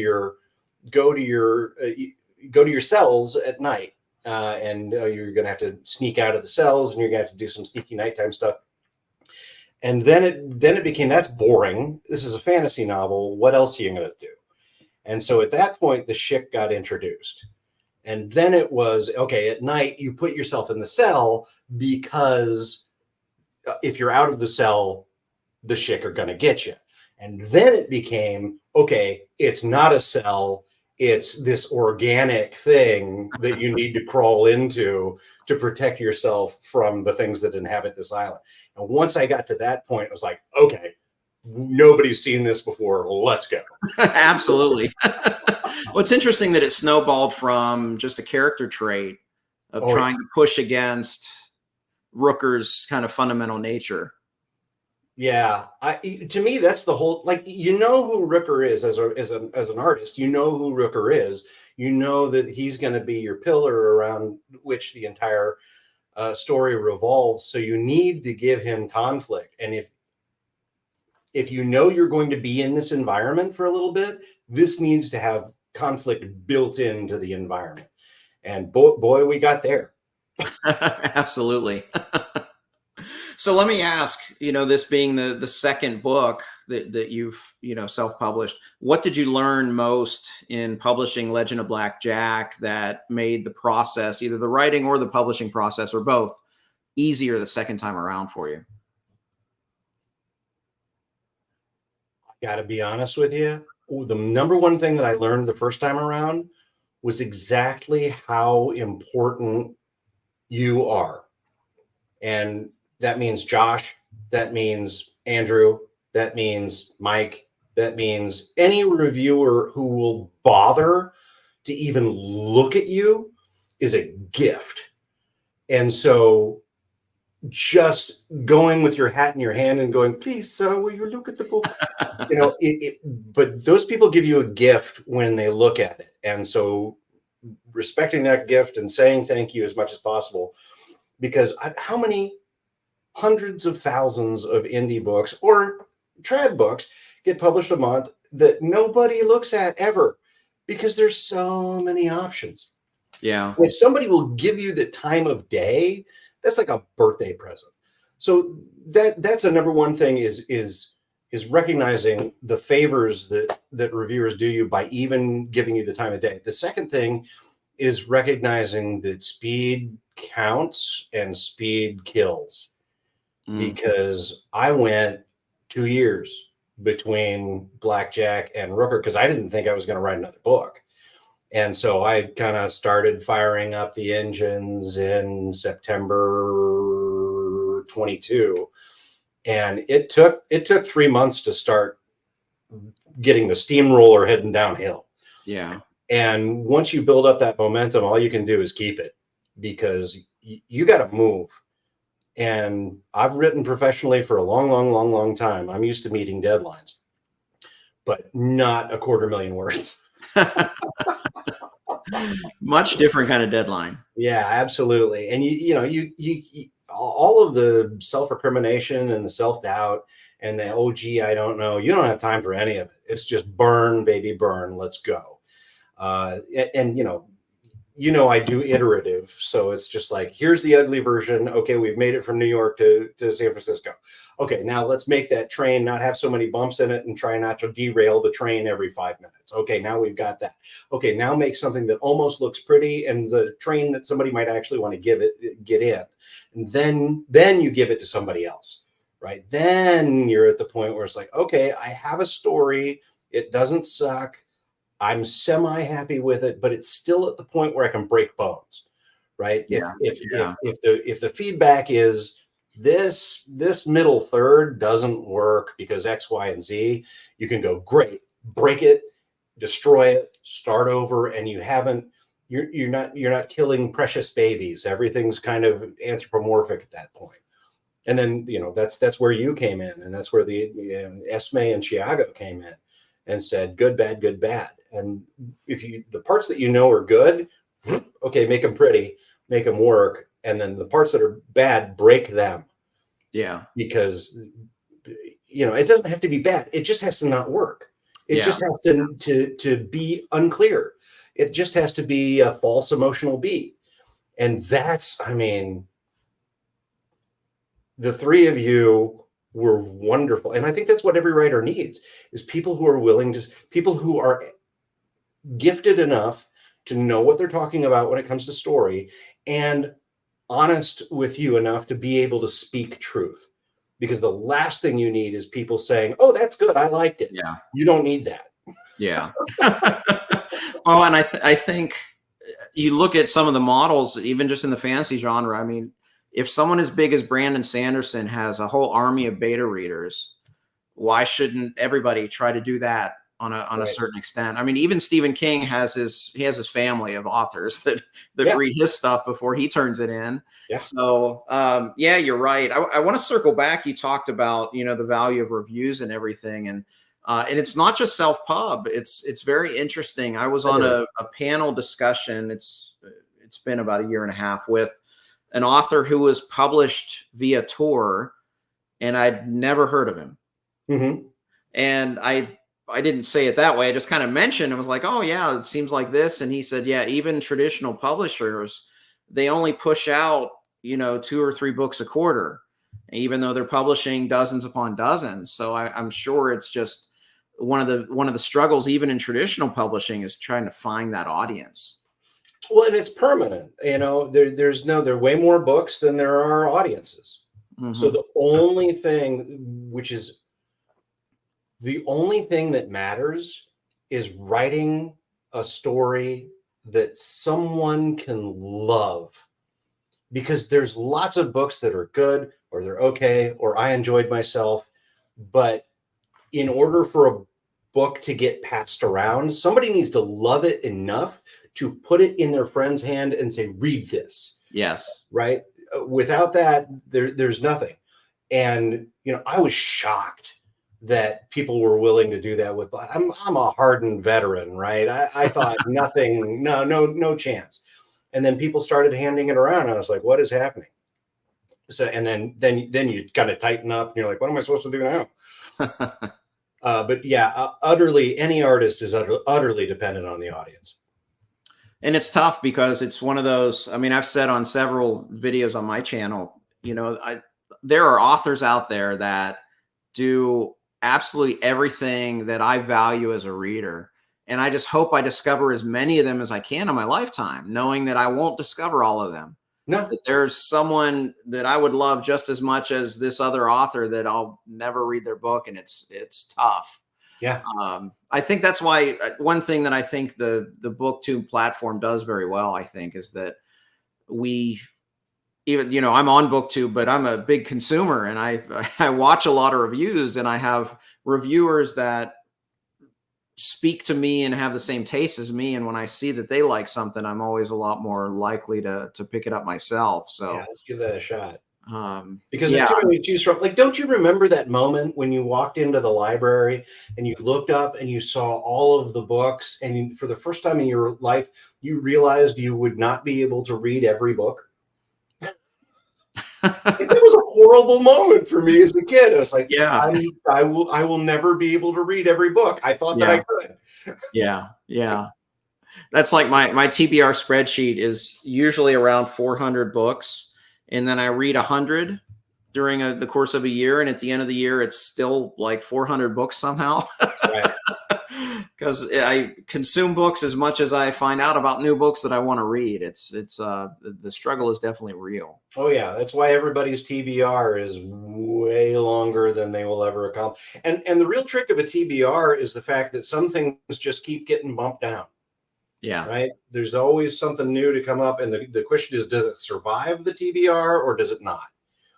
your cells at night. And you're going to have to sneak out of the cells and you're going to have to do some sneaky nighttime stuff. And then it became, that's boring. This is a fantasy novel. What else are you going to do? And so at that point, the Schick got introduced. And then it was, okay, at night, you put yourself in the cell because if you're out of the cell, the Schick are going to get you. And then it became, okay, it's not a cell. It's this organic thing that you need to crawl into to protect yourself from the things that inhabit this island. And once I got to that point, it was like, okay, nobody's seen this before. Let's go. Absolutely. Well, it's interesting that it snowballed from just a character trait of trying to push against Rooker's kind of fundamental nature. Yeah, to me, that's the whole, like, you know who Rooker is as an artist. You know who Rooker is. You know that he's going to be your pillar around which the entire story revolves. So you need to give him conflict. And if you know you're going to be in this environment for a little bit, this needs to have conflict built into the environment. And boy, we got there. Absolutely. So let me ask, this being the second book that you've, self-published, what did you learn most in publishing Legend of Black Jack that made the process, either the writing or the publishing process or both, easier the second time around for you? I got to be honest with you. The number one thing that I learned the first time around was exactly how important you are. And that means Josh, that means Andrew, that means Mike, that means any reviewer who will bother to even look at you is a gift. And so just going with your hat in your hand and going, please, sir, will you look at the book? But those people give you a gift when they look at it. And so respecting that gift and saying thank you as much as possible, because how many hundreds of thousands of indie books or trad books get published a month that nobody looks at ever because there's so many options. Yeah. If somebody will give you the time of day, that's like a birthday present. So that's a number one thing is recognizing the favors that reviewers do you by even giving you the time of day. The second thing is recognizing that speed counts and speed kills. Because I went 2 years between Blackjack and Rooker because I didn't think I was going to write another book. And so I kind of started firing up the engines in September 22. And it took 3 months to start getting the steamroller heading downhill. Yeah. And once you build up that momentum, all you can do is keep it because you got to move. And I've written professionally for a long time. I'm used to meeting deadlines. but not 250,000 words. Much different kind of deadline. Yeah, absolutely. And you all of the self-recrimination and the self-doubt and the, oh gee, I don't know, you don't have time for any of it. It's just burn, baby, burn. Let's go. And I do iterative. So it's just like, here's the ugly version. Okay, we've made it from New York to San Francisco. Okay, now let's make that train not have so many bumps in it and try not to derail the train every 5 minutes. Okay, now we've got that. Okay, now make something that almost looks pretty and the train that somebody might actually want to get in. And then you give it to somebody else, right? Then you're at the point where it's like, okay, I have a story. It doesn't suck. I'm semi-happy with it, but it's still at the point where I can break bones, right? Yeah. If the feedback is this middle third doesn't work because X, Y, and Z, you can go, great, break it, destroy it, start over, and you're not killing precious babies. Everything's kind of anthropomorphic at that point. And then that's where you came in, and that's where the Esme and Chiago came in and said, good, bad, good, bad. And if the parts that are good, okay, make them pretty, make them work. And then the parts that are bad, break them. Yeah. Because, it doesn't have to be bad. It just has to not work. It just has to be unclear. It just has to be a false emotional beat. And that's, the three of you were wonderful. And I think that's what every writer needs, is people who are willing to, people who are gifted enough to know what they're talking about when it comes to story, and honest with you enough to be able to speak truth. Because the last thing you need is people saying, oh, that's good, I liked it. Yeah. You don't need that. Yeah. Oh, and I think you look at some of the models, even just in the fantasy genre. I mean, if someone as big as Brandon Sanderson has a whole army of beta readers, why shouldn't everybody try to do that on a certain extent? I mean, even Stephen King has his family of authors that read his stuff before he turns it in. Yeah. So you're right. I want to circle back. You talked about the value of reviews and everything, and it's not just self-pub. It's very interesting. I was on a panel discussion. It's been about 1.5 years with an author who was published via Tor, and I'd never heard of him. Mm-hmm. And I didn't say it that way. I just kind of mentioned, I was like, oh yeah, it seems like this. And he said, yeah, even traditional publishers, they only push out, 2 or 3 books a quarter, even though they're publishing dozens upon dozens. So I'm sure it's just one of the struggles, even in traditional publishing, is trying to find that audience. Well, and it's permanent. There are way more books than there are audiences. Mm-hmm. So the only thing that matters is writing a story that someone can love. Because there's lots of books that are good, or they're okay, or I enjoyed myself. But in order for a book to get passed around, somebody needs to love it enough to put it in their friend's hand and say, read this. Yes. Right? Without that, there's nothing. And, I was shocked that people were willing to do that with, I'm a hardened veteran, right? I thought nothing, no chance. And then people started handing it around. And I was like, what is happening? So, and then you kind of tighten up and you're like, what am I supposed to do now? But yeah, any artist is utterly dependent on the audience. And it's tough because it's one of those, I've said on several videos on my channel, there are authors out there that do absolutely everything that I value as a reader. And I just hope I discover as many of them as I can in my lifetime, knowing that I won't discover all of them. No. That there's someone that I would love just as much as this other author that I'll never read their book, and it's tough. Yeah. I think that's why one thing that I think the BookTube platform does very well, I think, is that I'm on BookTube, but I'm a big consumer, and I watch a lot of reviews, and I have reviewers that speak to me and have the same taste as me. And when I see that they like something, I'm always a lot more likely to pick it up myself. So yeah, let's give that a shot. Because Yeah. there's too many to choose from. Like, don't you remember that moment when you walked into the library and you looked up and you saw all of the books, and for the first time in your life, you realized you would not be able to read every book? It was a horrible moment for me as a kid. I was like, Yeah. I will never be able to read every book. I thought that I Yeah. could. Yeah. Yeah. That's like my TBR spreadsheet is usually around 400 books. And then I read 100 during the course of a year. And at the end of the year, it's still like 400 books somehow. Right. Because I consume books as much as I find out about new books that I want to read. It's the struggle is definitely real. Oh yeah, that's why everybody's TBR is way longer than they will ever accomplish. And the real trick of a TBR is the fact that some things just keep getting bumped down. Yeah. Right. There's always something new to come up. And the question is, does it survive the TBR or does it not?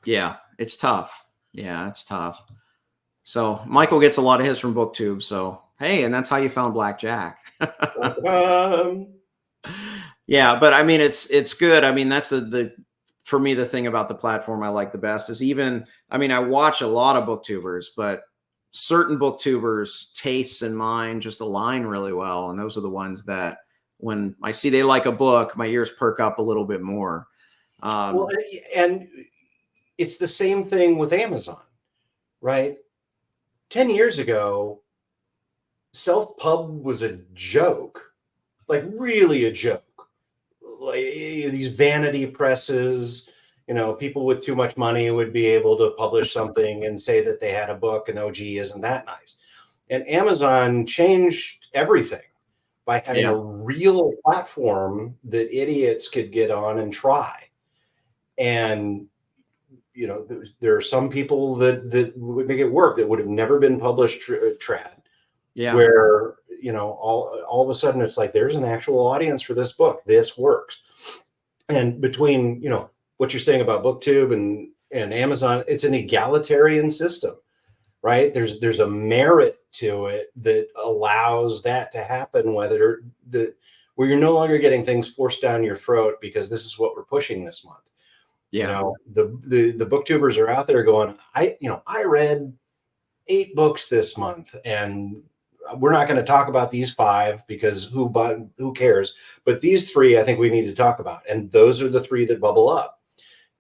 Yeah. It's tough. Yeah, it's tough. So Michael gets a lot of his from BookTube. So hey, and that's how you found Blackjack. Yeah, but I mean, it's good. I mean, that's the for me, the thing about the platform I like the best is even, I mean, I watch a lot of booktubers, but certain booktubers' tastes and mine just align really well. And those are the ones that when I see they like a book, my ears perk up a little bit more. Well, and it's the same thing with Amazon, right? 10 years ago, self-pub was a joke, like really a joke. Like these vanity presses, people with too much money would be able to publish something and say that they had a book and, oh, gee, isn't that nice? And Amazon changed everything by having a real platform that idiots could get on and try. And, there are some people that would make it work that would have never been published trad. Yeah. Where, all of a sudden it's like, there's an actual audience for this book. This works. And between, what you're saying about BookTube and Amazon, it's an egalitarian system, right? There's a merit to it that allows that to happen, where you're no longer getting things forced down your throat because this is what we're pushing this month. Yeah. The booktubers are out there going, I read 8 books this month, and we're not going to talk about these 5 because who cares? But these 3, I think we need to talk about. And those are the 3 that bubble up.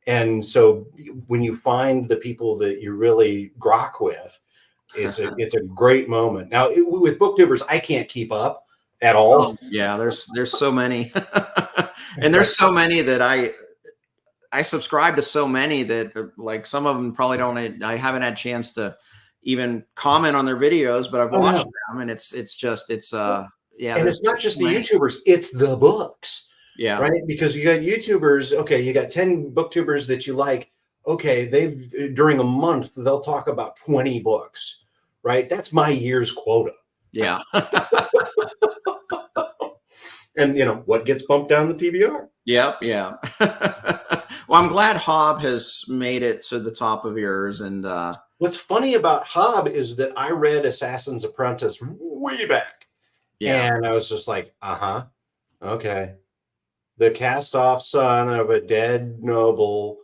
And so when you find the people that you really grok with, it's a great moment. Now with booktubers, I can't keep up at all. Oh, yeah, there's so many. And there's so many that I subscribe to so many that like some of them probably I haven't had a chance to even comment on their videos, but I've watched them, and it's yeah. And it's not just the YouTubers, it's the books. Yeah. Right. Because you got YouTubers. Okay. You got 10 booktubers that you like. Okay. During a month, they'll talk about 20 books. Right. That's my year's quota. Yeah. And what gets bumped down the TBR? Yep. Yeah. Well, I'm glad Hob has made it to the top of yours. And what's funny about Hob is that I read Assassin's Apprentice way back. Yeah. And I was just like, okay. The cast-off son of a dead noble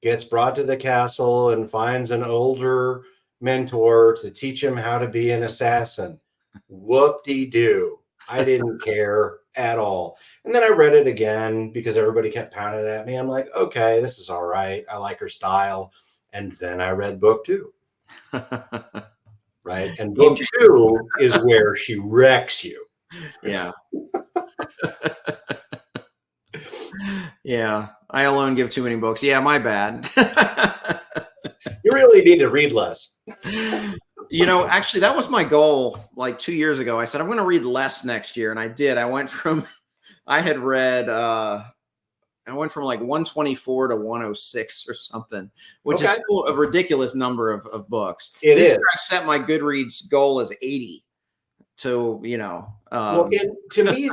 gets brought to the castle and finds an older mentor to teach him how to be an assassin. Whoop-de-doo. I didn't care at all. And then I read it again because everybody kept pounding at me. I'm like, okay, this is all right. I like her style. And then I read book 2. Right? And book 2 is where she wrecks you. Yeah. Yeah. I alone give too many books. Yeah, my bad. You really need to read less. Actually, that was my goal like 2 years ago. I said, I'm going to read less next year. And I did. I went from like 124 to 106 or something, which is still a ridiculous number of books. This year I set my Goodreads goal as 80 to, well, and to me,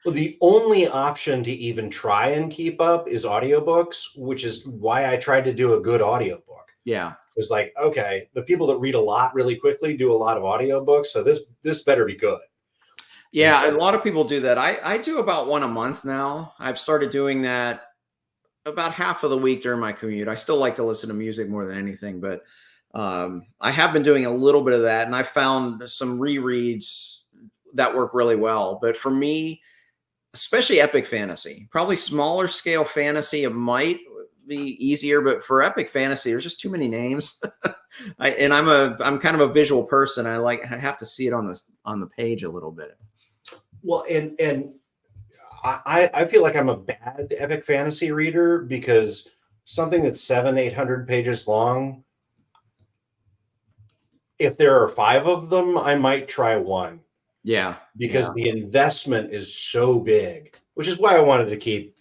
the only option to even try and keep up is audiobooks, which is why I tried to do a good audiobook. Yeah. It was like, okay, the people that read a lot really quickly do a lot of audiobooks. So this better be good. Yeah. A lot of people do that. I do about one a month now. I've started doing that about half of the week during my commute. I still like to listen to music more than anything, but I have been doing a little bit of that, and I found some rereads that work really well. But for me, especially epic fantasy, probably smaller scale fantasy, it might be easier, but for epic fantasy, there's just too many names. I'm kind of a visual person. I have to see it on the page a little bit. Well, and I feel like I'm a bad epic fantasy reader because something that's 700-800 pages long, if there are 5 of them, I might try one. Yeah. Because the investment is so big, which is why I wanted to keep,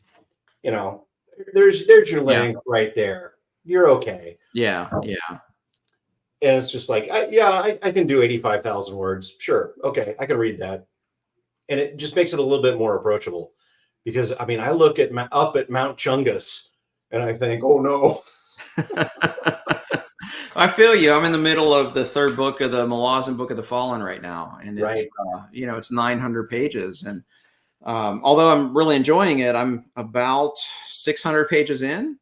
there's your link right there. You're okay. Yeah. And it's just like, I can do 85,000 words. Sure. Okay. I can read that. And it just makes it a little bit more approachable because I look up at Mount Chungus and I think, oh no. I feel you. I'm in the middle of the 3rd book of the Malazan Book of the Fallen right now. And it's, it's 900 pages. And although I'm really enjoying it, I'm about 600 pages in,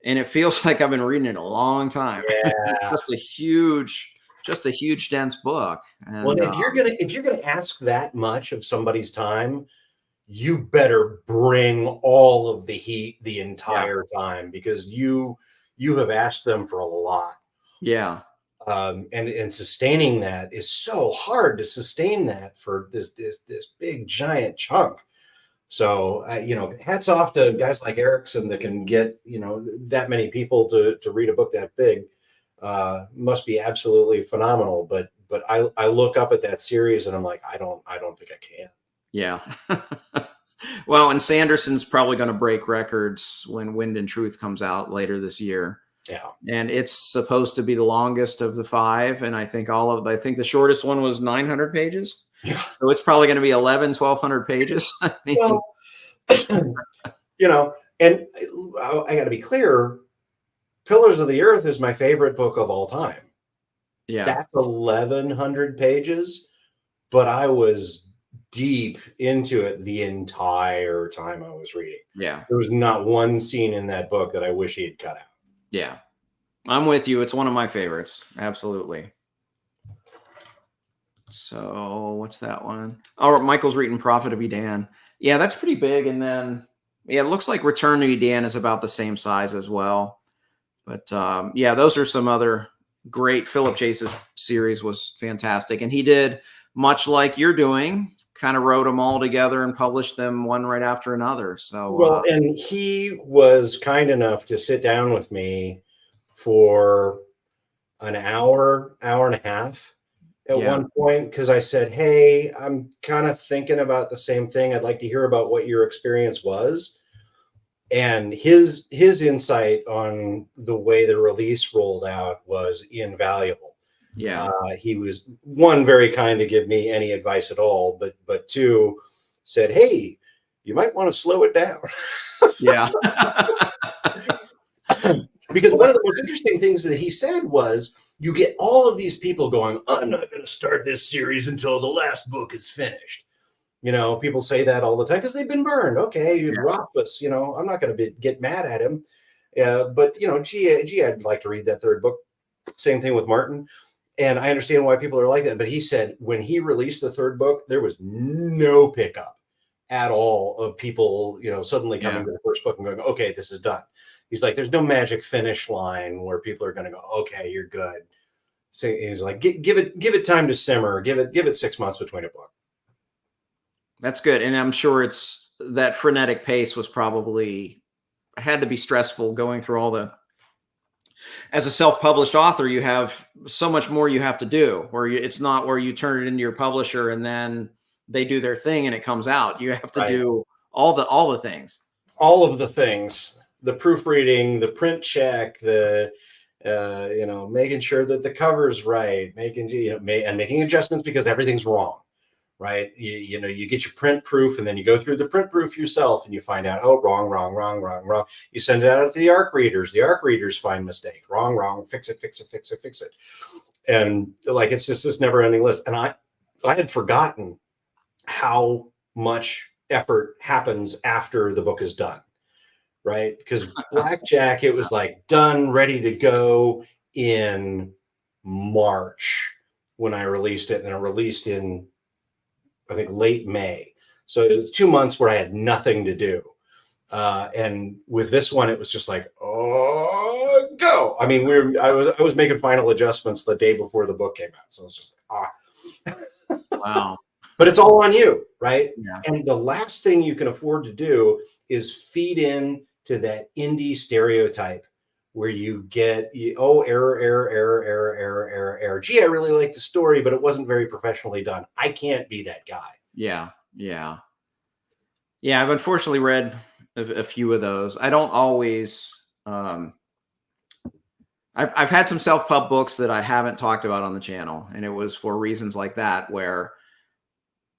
and it feels like I've been reading it a long time. Yeah. Just a huge, dense book. And, well, if you're gonna ask that much of somebody's time, you better bring all of the heat the entire time because you have asked them for a lot. Yeah. And sustaining that is so hard to sustain that for this big giant chunk. So, hats off to guys like Erickson that can get, that many people to read a book that big. Must be absolutely phenomenal. But I look up at that series and I'm like, I don't think I can. Yeah. Well, and Sanderson's probably going to break records when Wind and Truth comes out later this year. Yeah. And it's supposed to be the longest of the 5. And I think the shortest one was 900 pages. Yeah. So it's probably going to be 1,200 pages. Well, and I got to be clear, Pillars of the Earth is my favorite book of all time. Yeah. That's 1,100 pages, but I was deep into it the entire time I was reading. Yeah. There was not one scene in that book that I wish he had cut out. Yeah. I'm with you. It's one of my favorites. Absolutely. So what's that one? Oh, Michael's reading Prophet of Edan. Yeah, that's pretty big. And then, it looks like Return to Edan is about the same size as well. But those are some other great. Philip Chase's series was fantastic. And he did much like you're doing, kind of wrote them all together and published them one right after another. So, well, and he was kind enough to sit down with me for an hour and a half at one point, because I said, hey, I'm kind of thinking about the same thing. I'd like to hear about what your experience was. And his insight on the way the release rolled out was invaluable. Yeah. He was, 1, very kind to give me any advice at all, but 2, said, hey, you might want to slow it down. Yeah. Because one of the most interesting things that he said was, you get all of these people going, I'm not going to start this series until the last book is finished. People say that all the time because they've been burned. Okay, Rothfuss, I'm not going to get mad at him. But, gee, I'd like to read that 3rd book. Same thing with Martin. And I understand why people are like that. But he said when he released the 3rd book, there was no pickup at all of people, suddenly coming to the 1st book and going, okay, this is done. He's like, there's no magic finish line where people are going to go, okay, you're good. So he's like, give it time to simmer. Give it 6 months between a book. That's good. And I'm sure it's that frenetic pace was probably had to be stressful going through all the, as a self-published author, you have so much more you have to do it's not where you turn it into your publisher and then they do their thing and it comes out. You have to do all the things. All of the things. The proofreading, the print check, the making sure that the cover's right, making adjustments because everything's wrong, right? You get your print proof and then you go through the print proof yourself and you find out, oh, wrong. You send it out to the ARC readers. The ARC readers find mistake, wrong, fix it. And like, it's just this never ending list. And I had forgotten how much effort happens after the book is done. right? Because Blackjack, it was like done, ready to go in March when I released it, and it released in, I think, late May. So it was 2 months where I had nothing to do. And with this one, it was just like, oh, go. I mean, I was making final adjustments the day before the book came out. So it's just like, Wow. But it's all on you, right? Yeah. And the last thing you can afford to do is feed in to that indie stereotype where you get, error. Gee, I really like the story, but it wasn't very professionally done. I can't be that guy. Yeah. Yeah. Yeah. I've unfortunately read a few of those. I don't always, I've had some self-pub books that I haven't talked about on the channel, and it was for reasons like that, where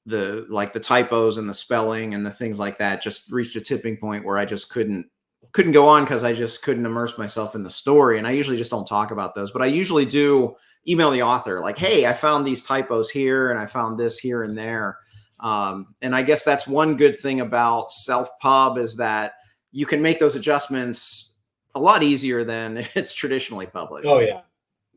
the typos and the spelling and the things like that just reached a tipping point where I just couldn't go on because I just couldn't immerse myself in the story. And I usually just don't talk about those, but I usually do email the author like, hey, I found these typos here and I found this here and there. And I guess that's one good thing about self-pub is that you can make those adjustments a lot easier than if it's traditionally published. Oh yeah.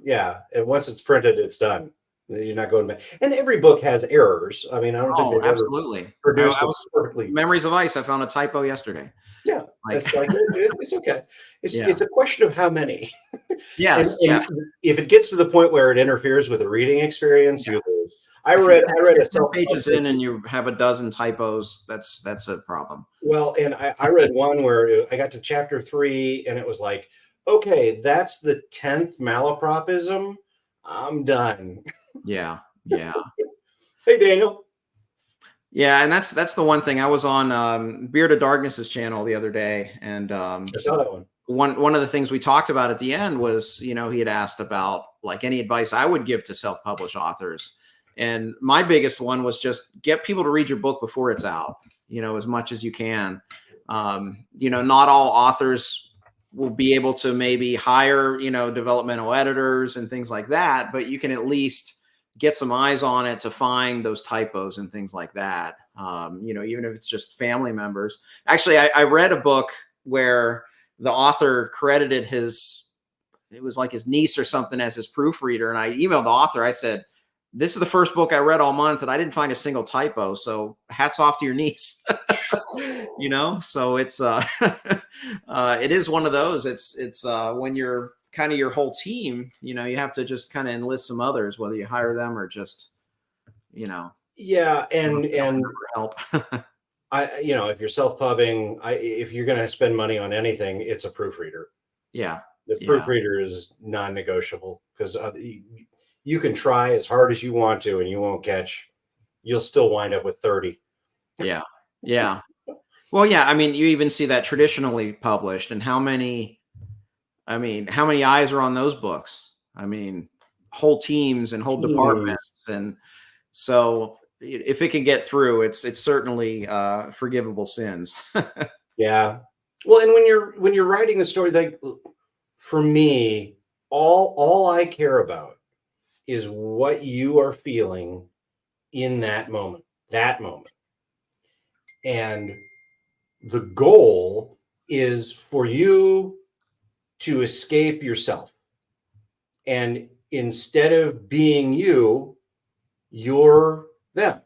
Yeah. And once it's printed, it's done. You're not going back. And every book has errors. I mean, I don't think they've absolutely ever produced I was perfectly. Memories of Ice, I found a typo yesterday. Yeah, it's like it's okay. Yeah. It's a question of how many. Yes. And if it gets to the point where it interferes with the reading experience, you lose. I read a 10 pages in and you have a dozen typos. That's a problem. Well, and I read one where I got to chapter 3 and it was like, okay, that's the 10th malapropism. I'm done. Yeah. Yeah. Hey, Daniel. Yeah, and that's the one thing. I was on Beard of Darkness's channel the other day, and I saw that one. One of the things we talked about at the end was, he had asked about like any advice I would give to self-published authors. And my biggest one was just get people to read your book before it's out, as much as you can. Not all authors will be able to maybe hire, developmental editors and things like that, but you can at least get some eyes on it to find those typos and things like that. Even if it's just family members. Actually, I read a book where the author credited it was like his niece or something as his proofreader. And I emailed the author. I said, this is the first book I read all month and I didn't find a single typo. So hats off to your niece. So it's, it is one of those. It's when you're kind of your whole team, you have to just kind of enlist some others, whether you hire them or just, yeah. And help. if you're self-pubbing, if you're going to spend money on anything, it's a proofreader. Yeah. The proofreader is non-negotiable because you can try as hard as you want to and you won't catch. You'll still wind up with 30. Yeah. Yeah. Well, yeah. I mean, you even see that traditionally published, and how many eyes are on those books? I mean, whole teams and whole departments. And so if it can get through, it's certainly forgivable sins. Yeah. Well, and when you're writing the story, like for me, all I care about is what you are feeling in that moment. And the goal is for you to escape yourself. And instead of being you're them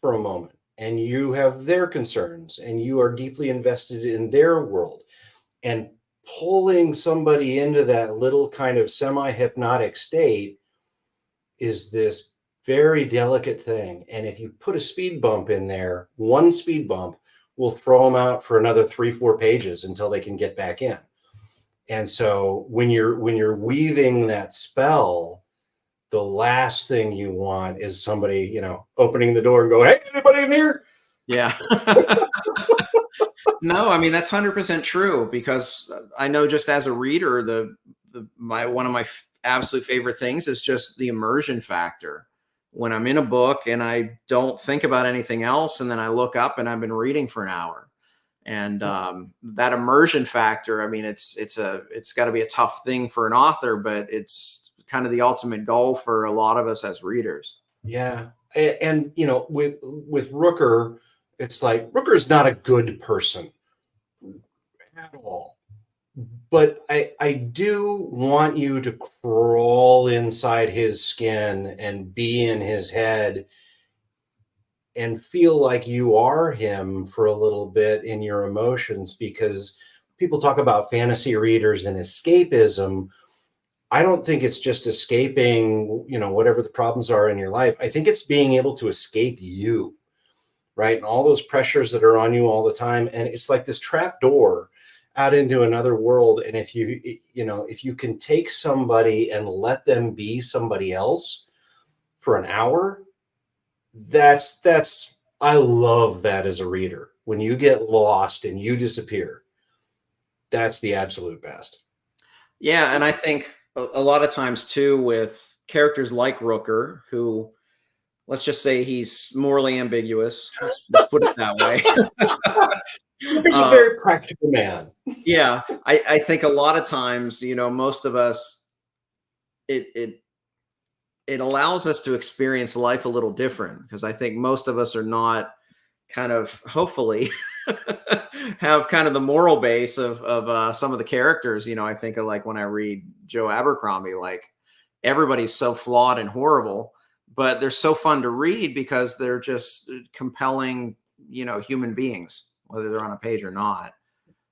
for a moment. And you have their concerns and you are deeply invested in their world. And pulling somebody into that little kind of semi-hypnotic state is this very delicate thing. And if you put a speed bump in there, one speed bump will throw them out for another 3-4 pages until they can get back in. And so when you're weaving that spell, the last thing you want is somebody, opening the door and go, hey, anybody in here? Yeah. No, I mean, that's 100% true, because I know just as a reader, one of my absolute favorite things is just the immersion factor. When I'm in a book and I don't think about anything else, and then I look up and I've been reading for an hour. And that immersion factor, I mean, it's got to be a tough thing for an author, but it's kind of the ultimate goal for a lot of us as readers. Yeah. And with Rooker, it's like Rooker's not a good person. at all. But I do want you to crawl inside his skin and be in his head and feel like you are him for a little bit in your emotions, because people talk about fantasy readers and escapism. I don't think it's just escaping, whatever the problems are in your life. I think it's being able to escape you, right? And all those pressures that are on you all the time. And it's like this trap door out into another world. And if you can take somebody and let them be somebody else for an hour, I love that as a reader. When you get lost and you disappear, that's the absolute best. Yeah, and I think a lot of times too with characters like Rooker, who, let's just say he's morally ambiguous. Let's put it that way. He's a very practical man. Yeah, I think a lot of times, most of us, it allows us to experience life a little different, because I think most of us are not kind of, hopefully, have kind of the moral base of some of the characters. I think of, like, when I read Joe Abercrombie, like, everybody's so flawed and horrible, but they're so fun to read because they're just compelling, human beings, whether they're on a page or not.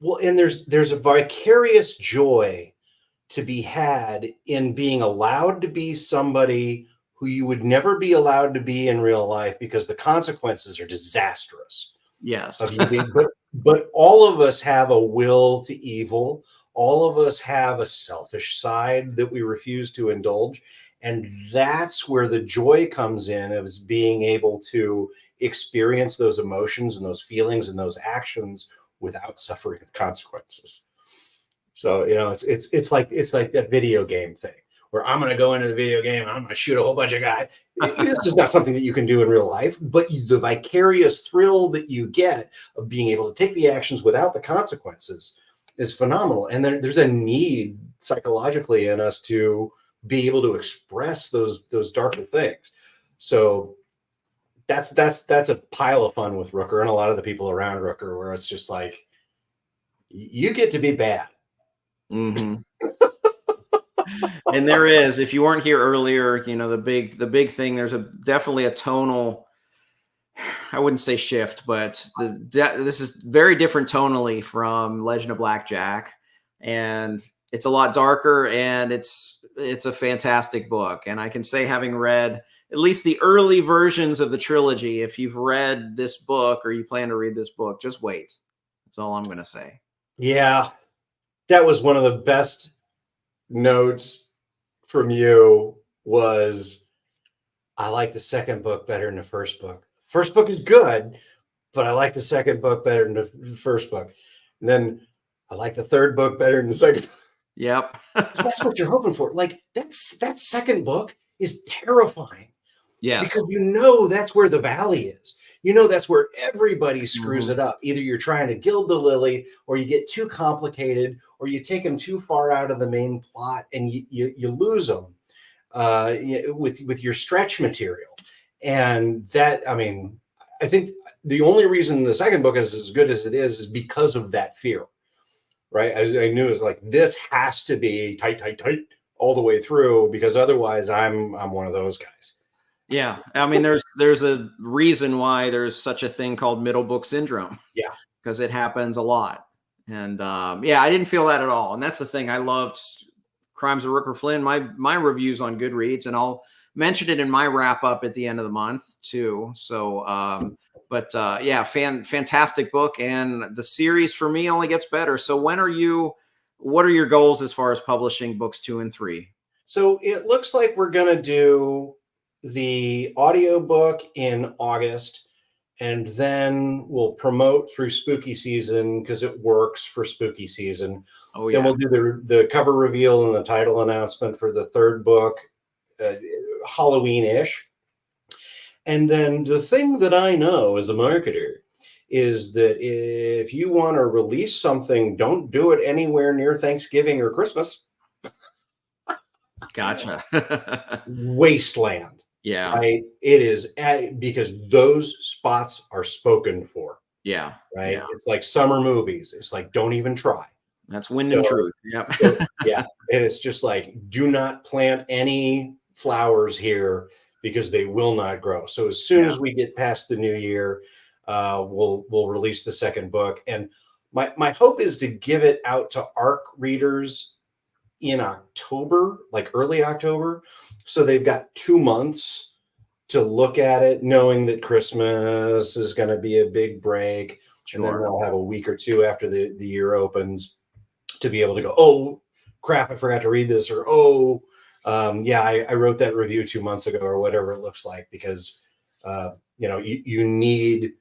Well, and there's a vicarious joy to be had in being allowed to be somebody who you would never be allowed to be in real life, because the consequences are disastrous. Yes. But all of us have a will to evil. All of us have a selfish side that we refuse to indulge. And that's where the joy comes in, of being able to experience those emotions and those feelings and those actions without suffering the consequences. So, it's like that video game thing where I'm going to go into the video game and I'm going to shoot a whole bunch of guys. This is not something that you can do in real life, but the vicarious thrill that you get of being able to take the actions without the consequences is phenomenal. And there's a need psychologically in us to be able to express those darker things. So that's a pile of fun with Rooker and a lot of the people around Rooker, where it's just like, you get to be bad. Mm-hmm. And there is, if you weren't here earlier, the big thing, there's definitely a tonal, I wouldn't say shift, but this is very different tonally from Legend of Blackjack, and it's a lot darker, and it's a fantastic book. And I can say, having read at least the early versions of the trilogy, if you've read this book or you plan to read this book, just wait. That's all I'm going to say. Yeah, that was one of the best notes from you, was I like the second book better than the first book. First book is good, but I like the second book better than the first book. And then I like the third book better than the second book. Yep. So that's what you're hoping for. Like, that second book is terrifying. Yes. Because that's where the valley is. That's where everybody screws it up. Either you're trying to gild the lily, or you get too complicated, or you take them too far out of the main plot and you lose them with your stretch material. And that, I think the only reason the second book is as good as it is because of that fear, right? I knew it was like, this has to be tight all the way through, because otherwise I'm one of those guys. Yeah, there's a reason why there's such a thing called middle book syndrome. Yeah, because it happens a lot. And I didn't feel that at all. And that's the thing. I loved Crimes of Rooker Flynn. My reviews on Goodreads, and I'll mention it in my wrap up at the end of the month too. So, fantastic book, and the series for me only gets better. So, what are your goals as far as publishing books 2 and 3? So it looks like we're going to do the audiobook in August, and then we'll promote through spooky season, because it works for spooky season. Oh, yeah. Then we'll do the cover reveal and the title announcement for the third book, Halloween-ish. And then the thing that I know as a marketer is that if you want to release something, don't do it anywhere near Thanksgiving or Christmas. Gotcha. Wasteland. Yeah. Right? It is, because those spots are spoken for. Yeah. right? Yeah. It's like summer movies. It's like, don't even try. That's Wind So, and Truth. Yep. so, yeah, and it's just like, do not plant any flowers here because they will not grow. So as soon Yeah. as we get past the new year, we'll release the second book. And my hope is to give it out to ARC readers in October, like early October. So they've got 2 months to look at it, knowing that Christmas is going to be a big break. And then Sure. they'll have a week or two after the year opens to be able to go, oh, crap, I forgot to read this. Or, oh, yeah, I wrote that review 2 months ago or whatever it looks like, because, you need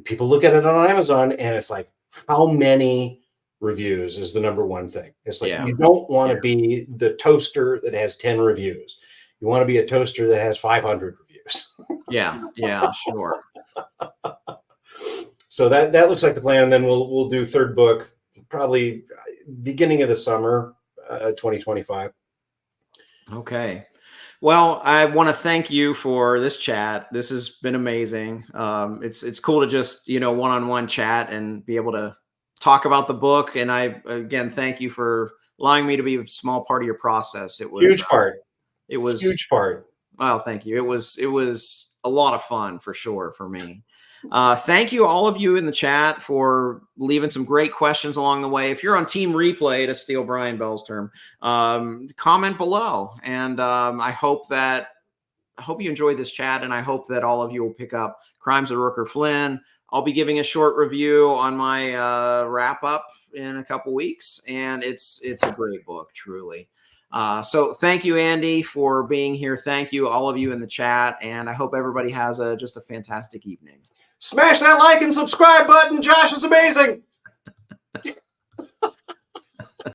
people look at it on Amazon and it's like, how many reviews is the number one thing. It's like, Yeah. you don't want to be the toaster that has 10 reviews. You want to be a toaster that has 500 reviews. Yeah. Yeah. Sure. So that looks like the plan. Then we'll do third book probably beginning of the summer, 2025. Okay. Well, I want to thank you for this chat. This has been amazing. It's cool to just, one-on-one chat and be able to talk about the book. And I, again, thank you for allowing me to be a small part of your process. It was Huge part. It was huge part. Well, thank you. It was a lot of fun for sure for me. Thank you, all of you in the chat, for leaving some great questions along the way. If you're on Team Replay, to steal Brian Bell's term, comment below. And I hope you enjoyed this chat, and I hope that all of you will pick up Crimes of Rooker Flynn. I'll be giving a short review on my wrap up in a couple weeks, and it's a great book, truly. So thank you, Andy, for being here. Thank you, all of you in the chat, and I hope everybody has just a fantastic evening. Smash that like and subscribe button. Josh is amazing.